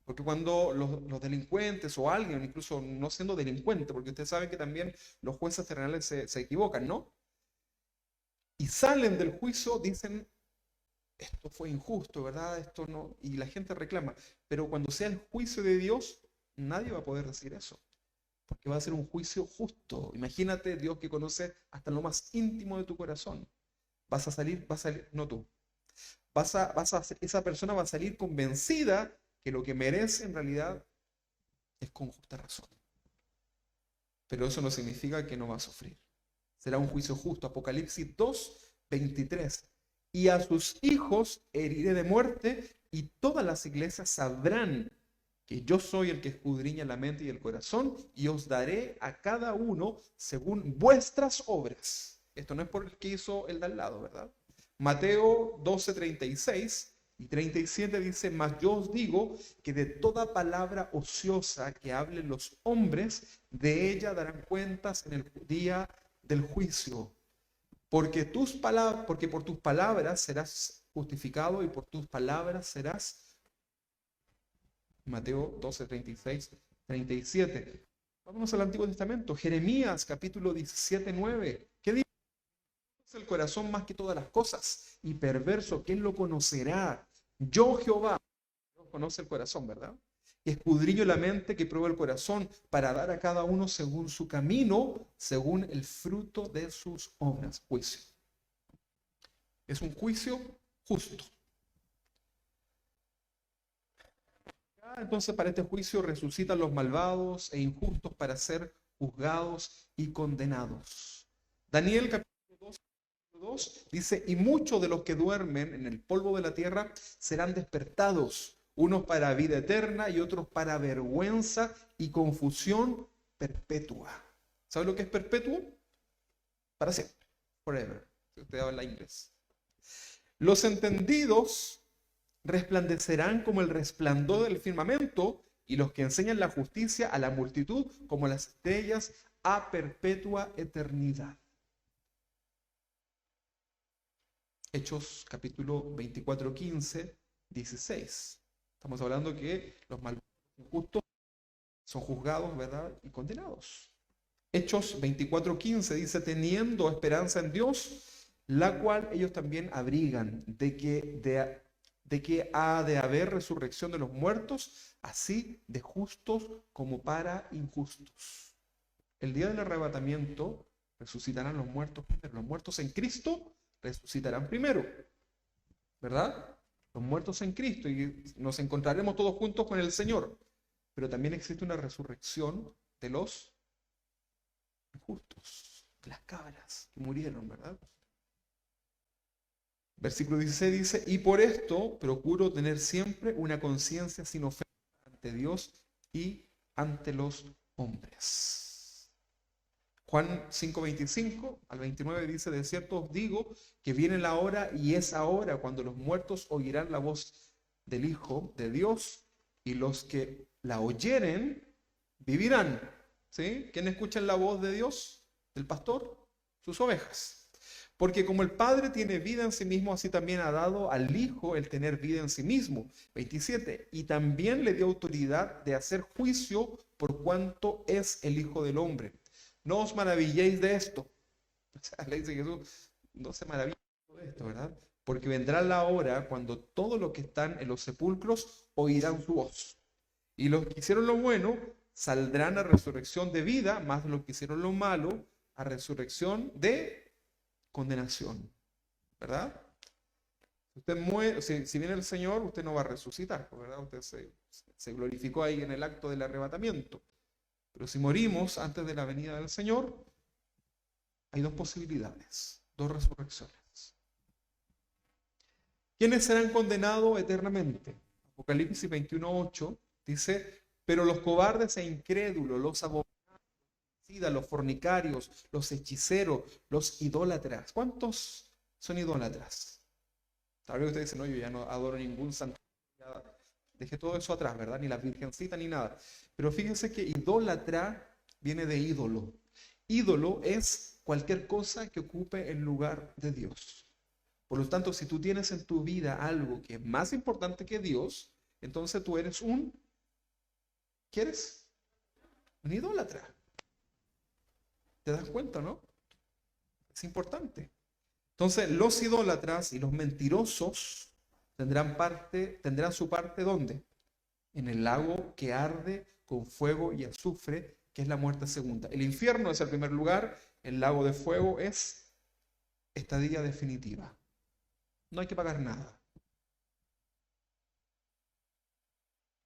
Speaker 1: Porque cuando los delincuentes o alguien, incluso no siendo delincuente, porque ustedes saben que también los jueces terrenales se equivocan, ¿no? Y salen del juicio, dicen, esto fue injusto, ¿verdad? Esto no, y la gente reclama. Pero cuando sea el juicio de Dios, nadie va a poder decir eso. Porque va a ser un juicio justo. Imagínate Dios que conoce hasta lo más íntimo de tu corazón. Vas a salir, no tú. Esa persona va a salir convencida que lo que merece en realidad es con justa razón. Pero eso no significa que no va a sufrir. Será un juicio justo. Apocalipsis 2:23. Y a sus hijos heriré de muerte, y todas las iglesias sabrán que yo soy el que escudriña la mente y el corazón, y os daré a cada uno según vuestras obras. Esto no es por el que hizo el de al lado, ¿verdad? Mateo 12:36 y 37 dice, mas yo os digo que de toda palabra ociosa que hablen los hombres, de ella darán cuentas en el día del juicio. Porque por tus palabras serás justificado y por tus palabras serás. Mateo 12:36, 37. Vamos al Antiguo Testamento. Jeremías capítulo 17:9. ¿Qué dice? El corazón más que todas las cosas y perverso, ¿quién lo conocerá? Yo Jehová. Dios conoce el corazón, ¿verdad? Escudriño la mente, que prueba el corazón, para dar a cada uno según su camino, según el fruto de sus obras. Juicio. Es un juicio justo. Entonces, para este juicio resucitan los malvados e injustos para ser juzgados y condenados. Daniel capítulo 2 dice, y muchos de los que duermen en el polvo de la tierra serán despertados, unos para vida eterna y otros para vergüenza y confusión perpetua. ¿Sabe lo que es perpetuo? Para siempre, forever, si usted habla inglés. Los entendidos resplandecerán como el resplandor del firmamento, y los que enseñan la justicia a la multitud como las estrellas a perpetua eternidad. Hechos capítulo 24, 15, 16. Estamos hablando que los malvados injustos son juzgados, ¿verdad? Y condenados. Hechos 24, 15 dice, teniendo esperanza en Dios, la cual ellos también abrigan, de que ha de haber resurrección de los muertos, así de justos como para injustos. El día del arrebatamiento resucitarán los muertos primero. Los muertos en Cristo resucitarán primero, ¿verdad? Los muertos en Cristo, y nos encontraremos todos juntos con el Señor. Pero también existe una resurrección de los injustos, de las cabras que murieron, ¿verdad? Versículo 16 dice, y por esto procuro tener siempre una conciencia sin ofensa ante Dios y ante los hombres. Juan 5:25 al 29 dice, de cierto os digo que viene la hora y es ahora cuando los muertos oirán la voz del Hijo de Dios, y los que la oyeren vivirán. ¿Sí? ¿Quién escuchan la voz de Dios? ¿Del pastor? Sus ovejas. Porque como el Padre tiene vida en sí mismo, así también ha dado al Hijo el tener vida en sí mismo. 27. Y también le dio autoridad de hacer juicio por cuanto es el Hijo del Hombre. No os maravilléis de esto. O sea, le dice Jesús, no se maravillen de esto, ¿verdad? Porque vendrá la hora cuando todos los que están en los sepulcros oirán su voz. Y los que hicieron lo bueno saldrán a resurrección de vida, más los que hicieron lo malo a resurrección de condenación, ¿verdad? Usted muere, si viene el Señor, usted no va a resucitar, ¿verdad? Usted se glorificó ahí en el acto del arrebatamiento. Pero si morimos antes de la venida del Señor, hay dos posibilidades, dos resurrecciones. ¿Quiénes serán condenados eternamente? Apocalipsis 21:8 dice, pero los cobardes e incrédulos, los abominables, los fornicarios, los hechiceros, los idólatras. ¿Cuántos son idólatras? Tal vez usted dice, no, yo ya no adoro ningún santo. Dejé todo eso atrás, ¿verdad? Ni la virgencita ni nada. Pero fíjense que idólatra viene de ídolo. Ídolo es cualquier cosa que ocupe el lugar de Dios. Por lo tanto, si tú tienes en tu vida algo que es más importante que Dios, entonces tú eres ¿qué eres? Un idólatra. ¿Te das cuenta, no? Es importante. Entonces, los idólatras y los mentirosos tendrán su parte ¿dónde? En el lago que arde con fuego y azufre, que es la muerte segunda. El infierno es el primer lugar, el lago de fuego es estadía definitiva. No hay que pagar nada.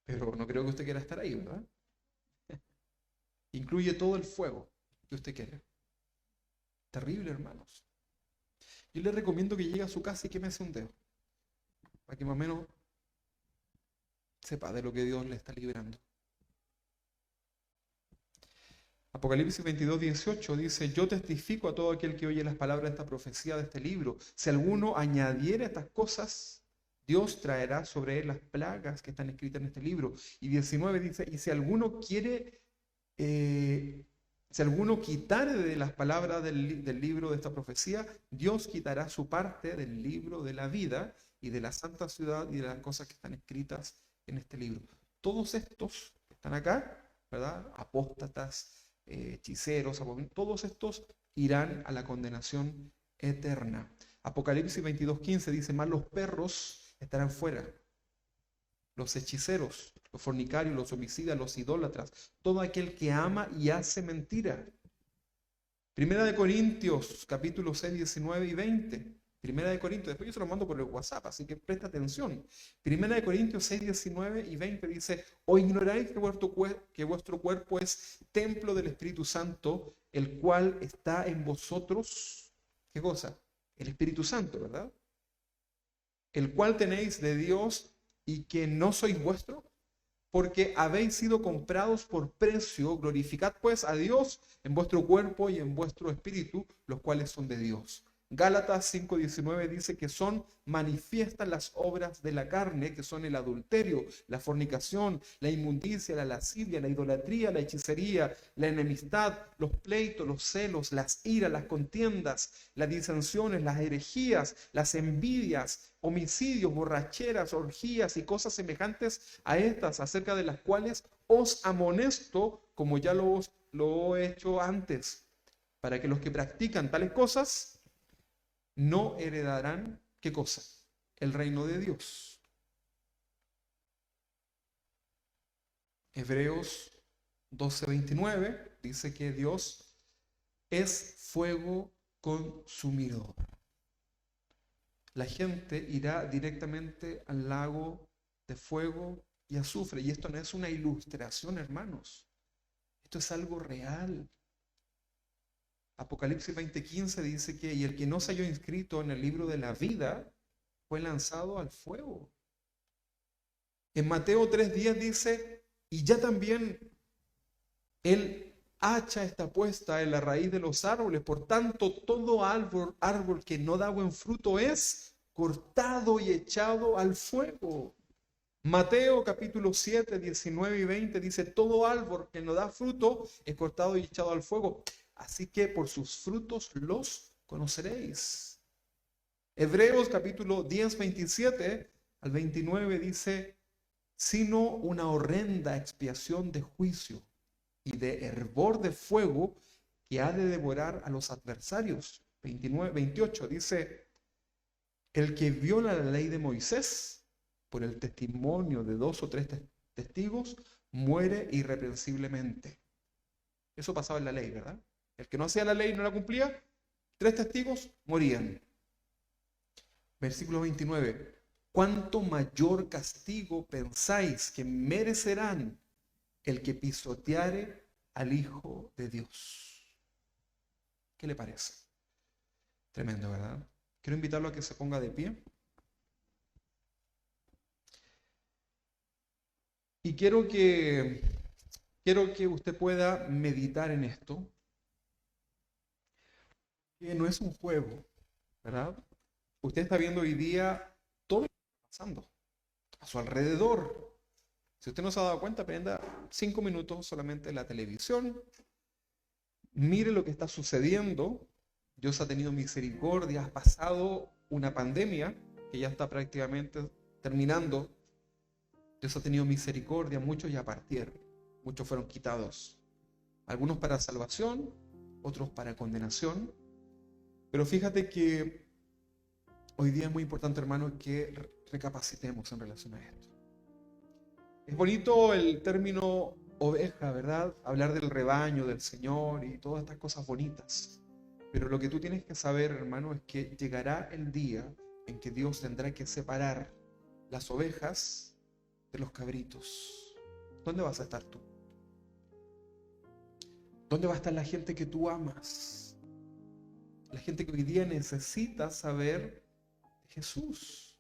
Speaker 1: Pero no creo que usted quiera estar ahí, ¿verdad? Incluye todo el fuego que usted quiere. Terrible, hermanos. Yo le recomiendo que llegue a su casa y quémese un dedo, para que más o menos sepa de lo que Dios le está librando. Apocalipsis 22:18 dice, yo testifico a todo aquel que oye las palabras de esta profecía de este libro. Si alguno añadiere estas cosas, Dios traerá sobre él las plagas que están escritas en este libro. Y 19 dice, y si alguno quitare de las palabras del libro de esta profecía, Dios quitará su parte del libro de la vida y de la santa ciudad y de las cosas que están escritas en este libro. Todos estos que están acá, ¿verdad? Apóstatas, hechiceros, todos estos irán a la condenación eterna. Apocalipsis 22:15 dice, más los perros estarán fuera, los hechiceros, los fornicarios, los homicidas, los idólatras, todo aquel que ama y hace mentira. Primera de Corintios, capítulo 6, 19 y 20. Primera de Corintios, después yo se lo mando por el WhatsApp, así que presta atención. Primera de Corintios 6, 19 y 20 dice, ¿o ignoráis que vuestro cuerpo es templo del Espíritu Santo, el cual está en vosotros? ¿Qué cosa? El Espíritu Santo, ¿verdad? El cual tenéis de Dios y que no sois vuestro, porque habéis sido comprados por precio. Glorificad pues a Dios en vuestro cuerpo y en vuestro espíritu, los cuales son de Dios. Gálatas 5:19 dice que son manifiestas las obras de la carne, que son el adulterio, la fornicación, la inmundicia, la lascivia, la idolatría, la hechicería, la enemistad, los pleitos, los celos, las iras, las contiendas, las disensiones, las herejías, las envidias, homicidios, borracheras, orgías y cosas semejantes a estas, acerca de las cuales os amonesto, como ya lo he hecho antes, para que los que practican tales cosas no heredarán, ¿qué cosa? El reino de Dios. Hebreos 12:29 dice que Dios es fuego consumidor. La gente irá directamente al lago de fuego y azufre. Y esto no es una ilustración, hermanos. Esto es algo real. Apocalipsis 20:15 dice que y el que no se halló inscrito en el libro de la vida fue lanzado al fuego. En Mateo 3:10 dice, y ya también el hacha está puesta en la raíz de los árboles, por tanto todo árbol que no da buen fruto es cortado y echado al fuego. Mateo capítulo 7, 19 y 20 dice, todo árbol que no da fruto es cortado y echado al fuego. Así que por sus frutos los conoceréis. Hebreos capítulo 10, 27 al 29 dice, sino una horrenda expiación de juicio y de hervor de fuego que ha de devorar a los adversarios. 28 dice, el que viola la ley de Moisés por el testimonio de 2 o 3 testigos muere irreprensiblemente. Eso pasaba en la ley, ¿verdad? El que no hacía la ley y no la cumplía, 3 testigos morían. Versículo 29. ¿Cuánto mayor castigo pensáis que merecerán el que pisoteare al Hijo de Dios? ¿Qué le parece? Tremendo, ¿verdad? Quiero invitarlo a que se ponga de pie. Y quiero que usted pueda meditar en esto, que no es un juego, ¿verdad? Usted está viendo hoy día todo lo que está pasando a su alrededor. Si usted no se ha dado cuenta, prenda 5 minutos solamente en la televisión, mire lo que está sucediendo. Dios ha tenido misericordia, ha pasado una pandemia que ya está prácticamente terminando. Dios ha tenido misericordia, muchos ya partieron, muchos fueron quitados, algunos para salvación, otros para condenación. Pero fíjate que hoy día es muy importante, hermano, que recapacitemos en relación a esto. Es bonito el término oveja, ¿verdad? Hablar del rebaño, del Señor y todas estas cosas bonitas. Pero lo que tú tienes que saber, hermano, es que llegará el día en que Dios tendrá que separar las ovejas de los cabritos. ¿Dónde vas a estar tú? ¿Dónde va a estar la gente que tú amas? La gente que hoy día necesita saber de Jesús.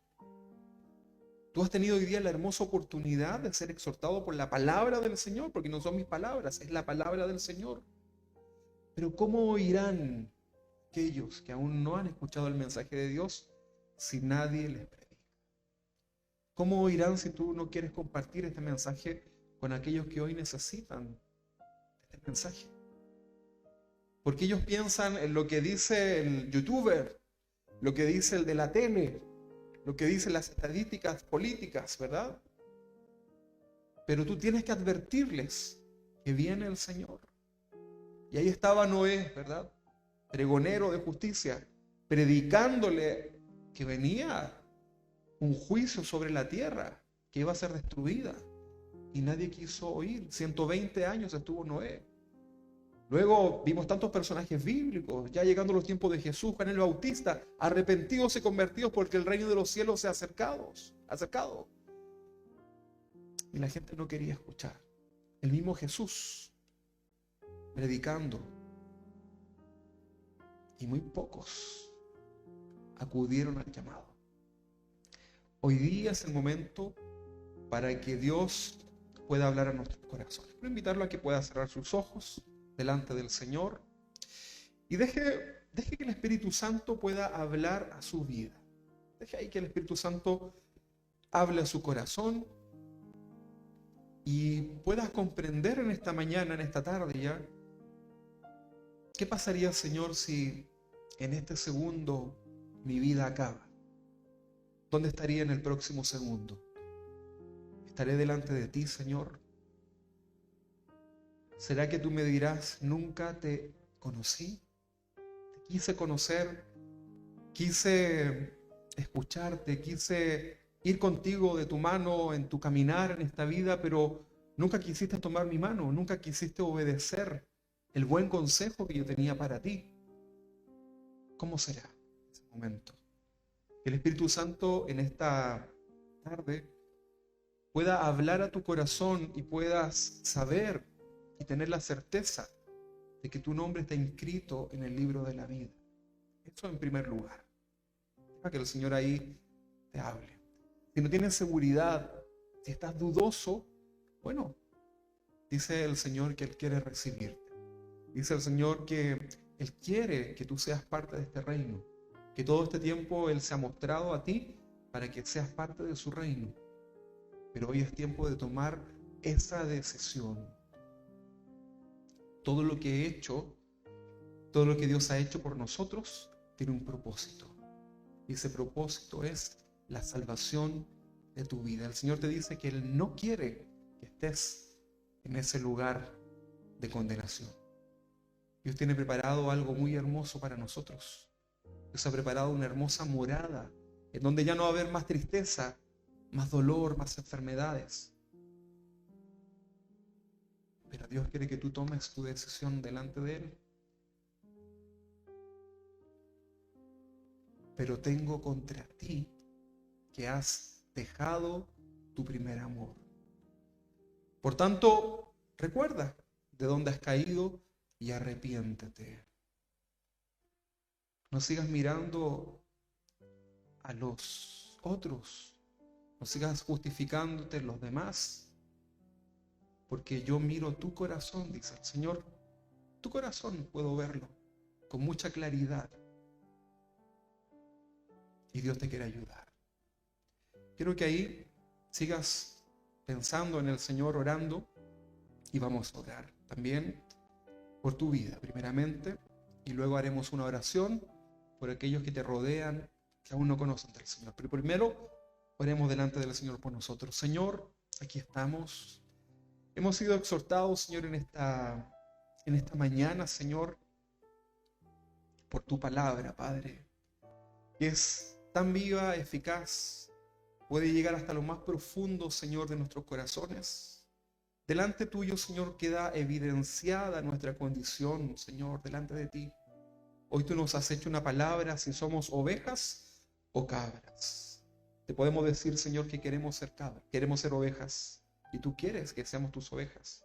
Speaker 1: Tú has tenido hoy día la hermosa oportunidad de ser exhortado por la palabra del Señor, porque no son mis palabras, es la palabra del Señor. Pero ¿cómo oirán aquellos que aún no han escuchado el mensaje de Dios si nadie les predica? ¿Cómo oirán si tú no quieres compartir este mensaje con aquellos que hoy necesitan este mensaje? Porque ellos piensan en lo que dice el youtuber, lo que dice el de la tele, lo que dicen las estadísticas políticas, ¿verdad? Pero tú tienes que advertirles que viene el Señor. Y ahí estaba Noé, ¿verdad? Pregonero de justicia, predicándole que venía un juicio sobre la tierra, que iba a ser destruida. Y nadie quiso oír. 120 años estuvo Noé. Luego vimos tantos personajes bíblicos, ya llegando los tiempos de Jesús, Juan el Bautista, arrepentidos y convertidos porque el reino de los cielos se ha acercado. Y la gente no quería escuchar. El mismo Jesús predicando. Y muy pocos acudieron al llamado. Hoy día es el momento para que Dios pueda hablar a nuestros corazones. Quiero invitarlo a que pueda cerrar sus ojos delante del Señor y deje que el Espíritu Santo pueda hablar a su vida. Deje ahí que el Espíritu Santo hable a su corazón y puedas comprender en esta mañana, en esta tarde ya, ¿qué pasaría, Señor, si en este segundo mi vida acaba? ¿Dónde estaría en el próximo segundo? ¿Estaré delante de ti, Señor? ¿Será que tú me dirás, nunca te conocí? Te quise conocer, quise escucharte, quise ir contigo de tu mano en tu caminar en esta vida, pero nunca quisiste tomar mi mano, nunca quisiste obedecer el buen consejo que yo tenía para ti. ¿Cómo será ese momento? Que el Espíritu Santo en esta tarde pueda hablar a tu corazón y puedas saber y tener la certeza de que tu nombre está inscrito en el libro de la vida. Eso en primer lugar. Deja que el Señor ahí te hable. Si no tienes seguridad, si estás dudoso, bueno, dice el Señor que Él quiere recibirte. Dice el Señor que Él quiere que tú seas parte de este reino. Que todo este tiempo Él se ha mostrado a ti para que seas parte de su reino. Pero hoy es tiempo de tomar esa decisión. Todo lo que he hecho, todo lo que Dios ha hecho por nosotros, tiene un propósito. Y ese propósito es la salvación de tu vida. El Señor te dice que Él no quiere que estés en ese lugar de condenación. Dios tiene preparado algo muy hermoso para nosotros. Dios ha preparado una hermosa morada en donde ya no va a haber más tristeza, más dolor, más enfermedades. Pero Dios quiere que tú tomes tu decisión delante de Él pero tengo contra ti que has dejado tu primer amor. Por tanto, recuerda de dónde has caído y arrepiéntete. No sigas mirando a los otros, no sigas justificándote en los demás, porque yo miro tu corazón, dice el Señor. Tu corazón puedo verlo con mucha claridad. Y Dios te quiere ayudar. Quiero que ahí sigas pensando en el Señor, orando, y vamos a orar también por tu vida, primeramente, y luego haremos una oración por aquellos que te rodean, que aún no conocen del Señor. Pero primero, oremos delante del Señor por nosotros. Señor, aquí estamos. Hemos sido exhortados, Señor, en esta mañana, Señor, por tu palabra, Padre, que es tan viva, eficaz, puede llegar hasta lo más profundo, Señor, de nuestros corazones. Delante tuyo, Señor, queda evidenciada nuestra condición, Señor, delante de ti. Hoy tú nos has hecho una palabra, si somos ovejas o cabras. Te podemos decir, Señor, que queremos ser cabras, queremos ser ovejas, y tú quieres que seamos tus ovejas.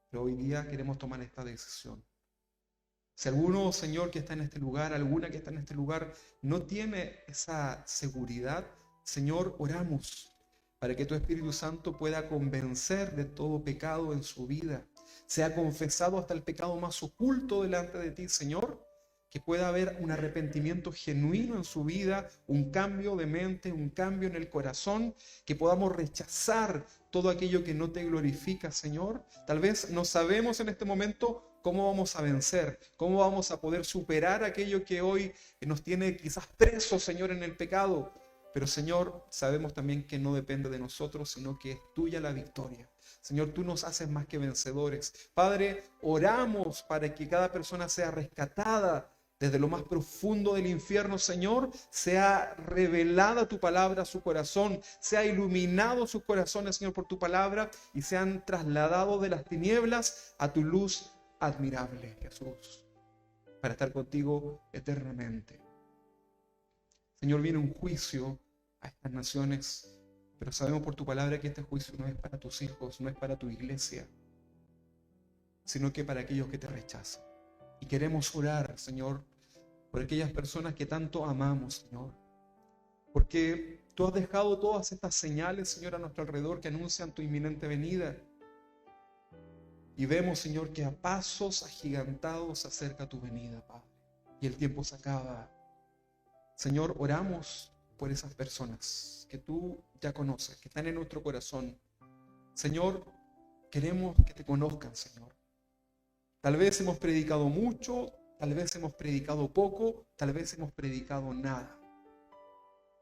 Speaker 1: Pero hoy día queremos tomar esta decisión. Si alguno, Señor, que está en este lugar, alguna que está en este lugar, no tiene esa seguridad, Señor, oramos para que tu Espíritu Santo pueda convencer de todo pecado en su vida. Sea confesado hasta el pecado más oculto delante de ti, Señor, que pueda haber un arrepentimiento genuino en su vida, un cambio de mente, un cambio en el corazón, que podamos rechazar todo aquello que no te glorifica, Señor. Tal vez no sabemos en este momento cómo vamos a vencer, cómo vamos a poder superar aquello que hoy nos tiene quizás presos, Señor, en el pecado. Pero, Señor, sabemos también que no depende de nosotros, sino que es tuya la victoria. Señor, tú nos haces más que vencedores. Padre, oramos para que cada persona sea rescatada desde lo más profundo del infierno, Señor, sea revelada tu palabra a su corazón, sea iluminado sus corazones, Señor, por tu palabra, y sean trasladados de las tinieblas a tu luz admirable, Jesús, para estar contigo eternamente. Señor, viene un juicio a estas naciones, pero sabemos por tu palabra que este juicio no es para tus hijos, no es para tu iglesia, sino que para aquellos que te rechazan. Y queremos orar, Señor, por aquellas personas que tanto amamos, Señor, porque tú has dejado todas estas señales, Señor, a nuestro alrededor que anuncian tu inminente venida. Y vemos, Señor, que a pasos agigantados se acerca tu venida, Padre, y el tiempo se acaba. Señor, oramos por esas personas que tú ya conoces, que están en nuestro corazón. Señor, queremos que te conozcan, Señor. Tal vez hemos predicado mucho, tal vez hemos predicado poco, tal vez hemos predicado nada.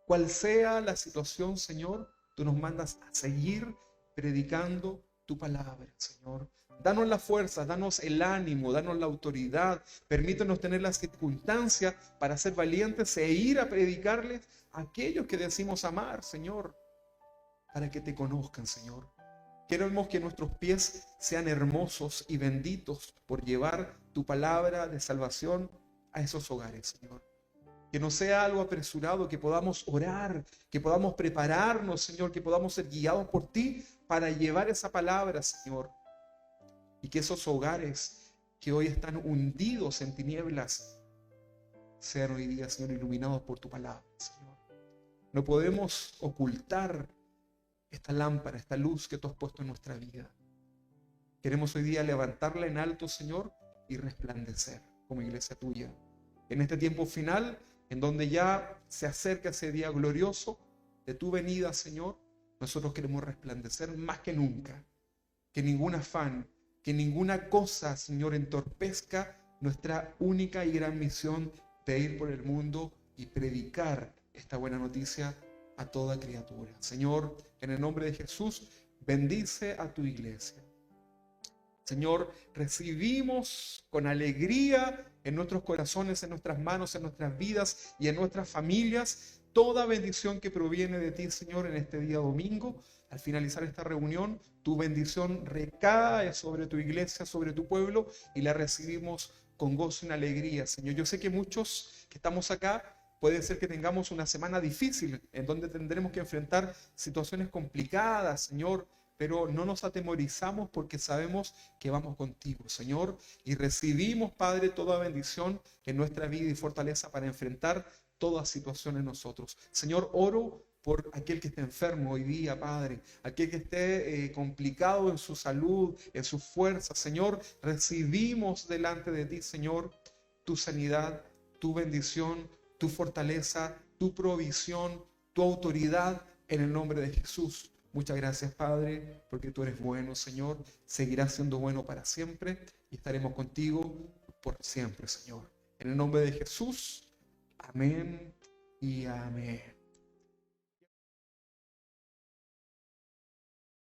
Speaker 1: Cual sea la situación, Señor, tú nos mandas a seguir predicando tu palabra, Señor. Danos la fuerza, danos el ánimo, danos la autoridad. Permítenos tener las circunstancias para ser valientes e ir a predicarles a aquellos que decimos amar, Señor, para que te conozcan, Señor. Queremos que nuestros pies sean hermosos y benditos por llevar tu palabra de salvación a esos hogares, Señor. Que no sea algo apresurado, que podamos orar, que podamos prepararnos, Señor, que podamos ser guiados por ti para llevar esa palabra, Señor. Y que esos hogares que hoy están hundidos en tinieblas sean hoy día, Señor, iluminados por tu palabra, Señor. No podemos ocultar esta lámpara, esta luz que tú has puesto en nuestra vida. Queremos hoy día levantarla en alto, Señor, y resplandecer como iglesia tuya. En este tiempo final, en donde ya se acerca ese día glorioso de tu venida, Señor, nosotros queremos resplandecer más que nunca. Que ningún afán, que ninguna cosa, Señor, entorpezca nuestra única y gran misión de ir por el mundo y predicar esta buena noticia a toda criatura. Señor, en el nombre de Jesús, bendice a tu iglesia. Señor, recibimos con alegría en nuestros corazones, en nuestras manos, en nuestras vidas y en nuestras familias toda bendición que proviene de ti, Señor, en este día domingo. Al finalizar esta reunión, tu bendición recae sobre tu iglesia, sobre tu pueblo, y la recibimos con gozo y alegría, Señor. Yo sé que muchos que estamos acá puede ser que tengamos una semana difícil en donde tendremos que enfrentar situaciones complicadas, Señor, pero no nos atemorizamos porque sabemos que vamos contigo, Señor, y recibimos, Padre, toda bendición en nuestra vida y fortaleza para enfrentar toda situación en nosotros. Señor, oro por aquel que esté enfermo hoy día, Padre, aquel que esté complicado en su salud, en su fuerza. Señor, recibimos delante de ti, Señor, tu sanidad, tu bendición, tu fortaleza, tu provisión, tu autoridad en el nombre de Jesús. Muchas gracias, Padre, porque tú eres bueno, Señor. Seguirás siendo bueno para siempre y estaremos contigo por siempre, Señor. En el nombre de Jesús, amén y amén.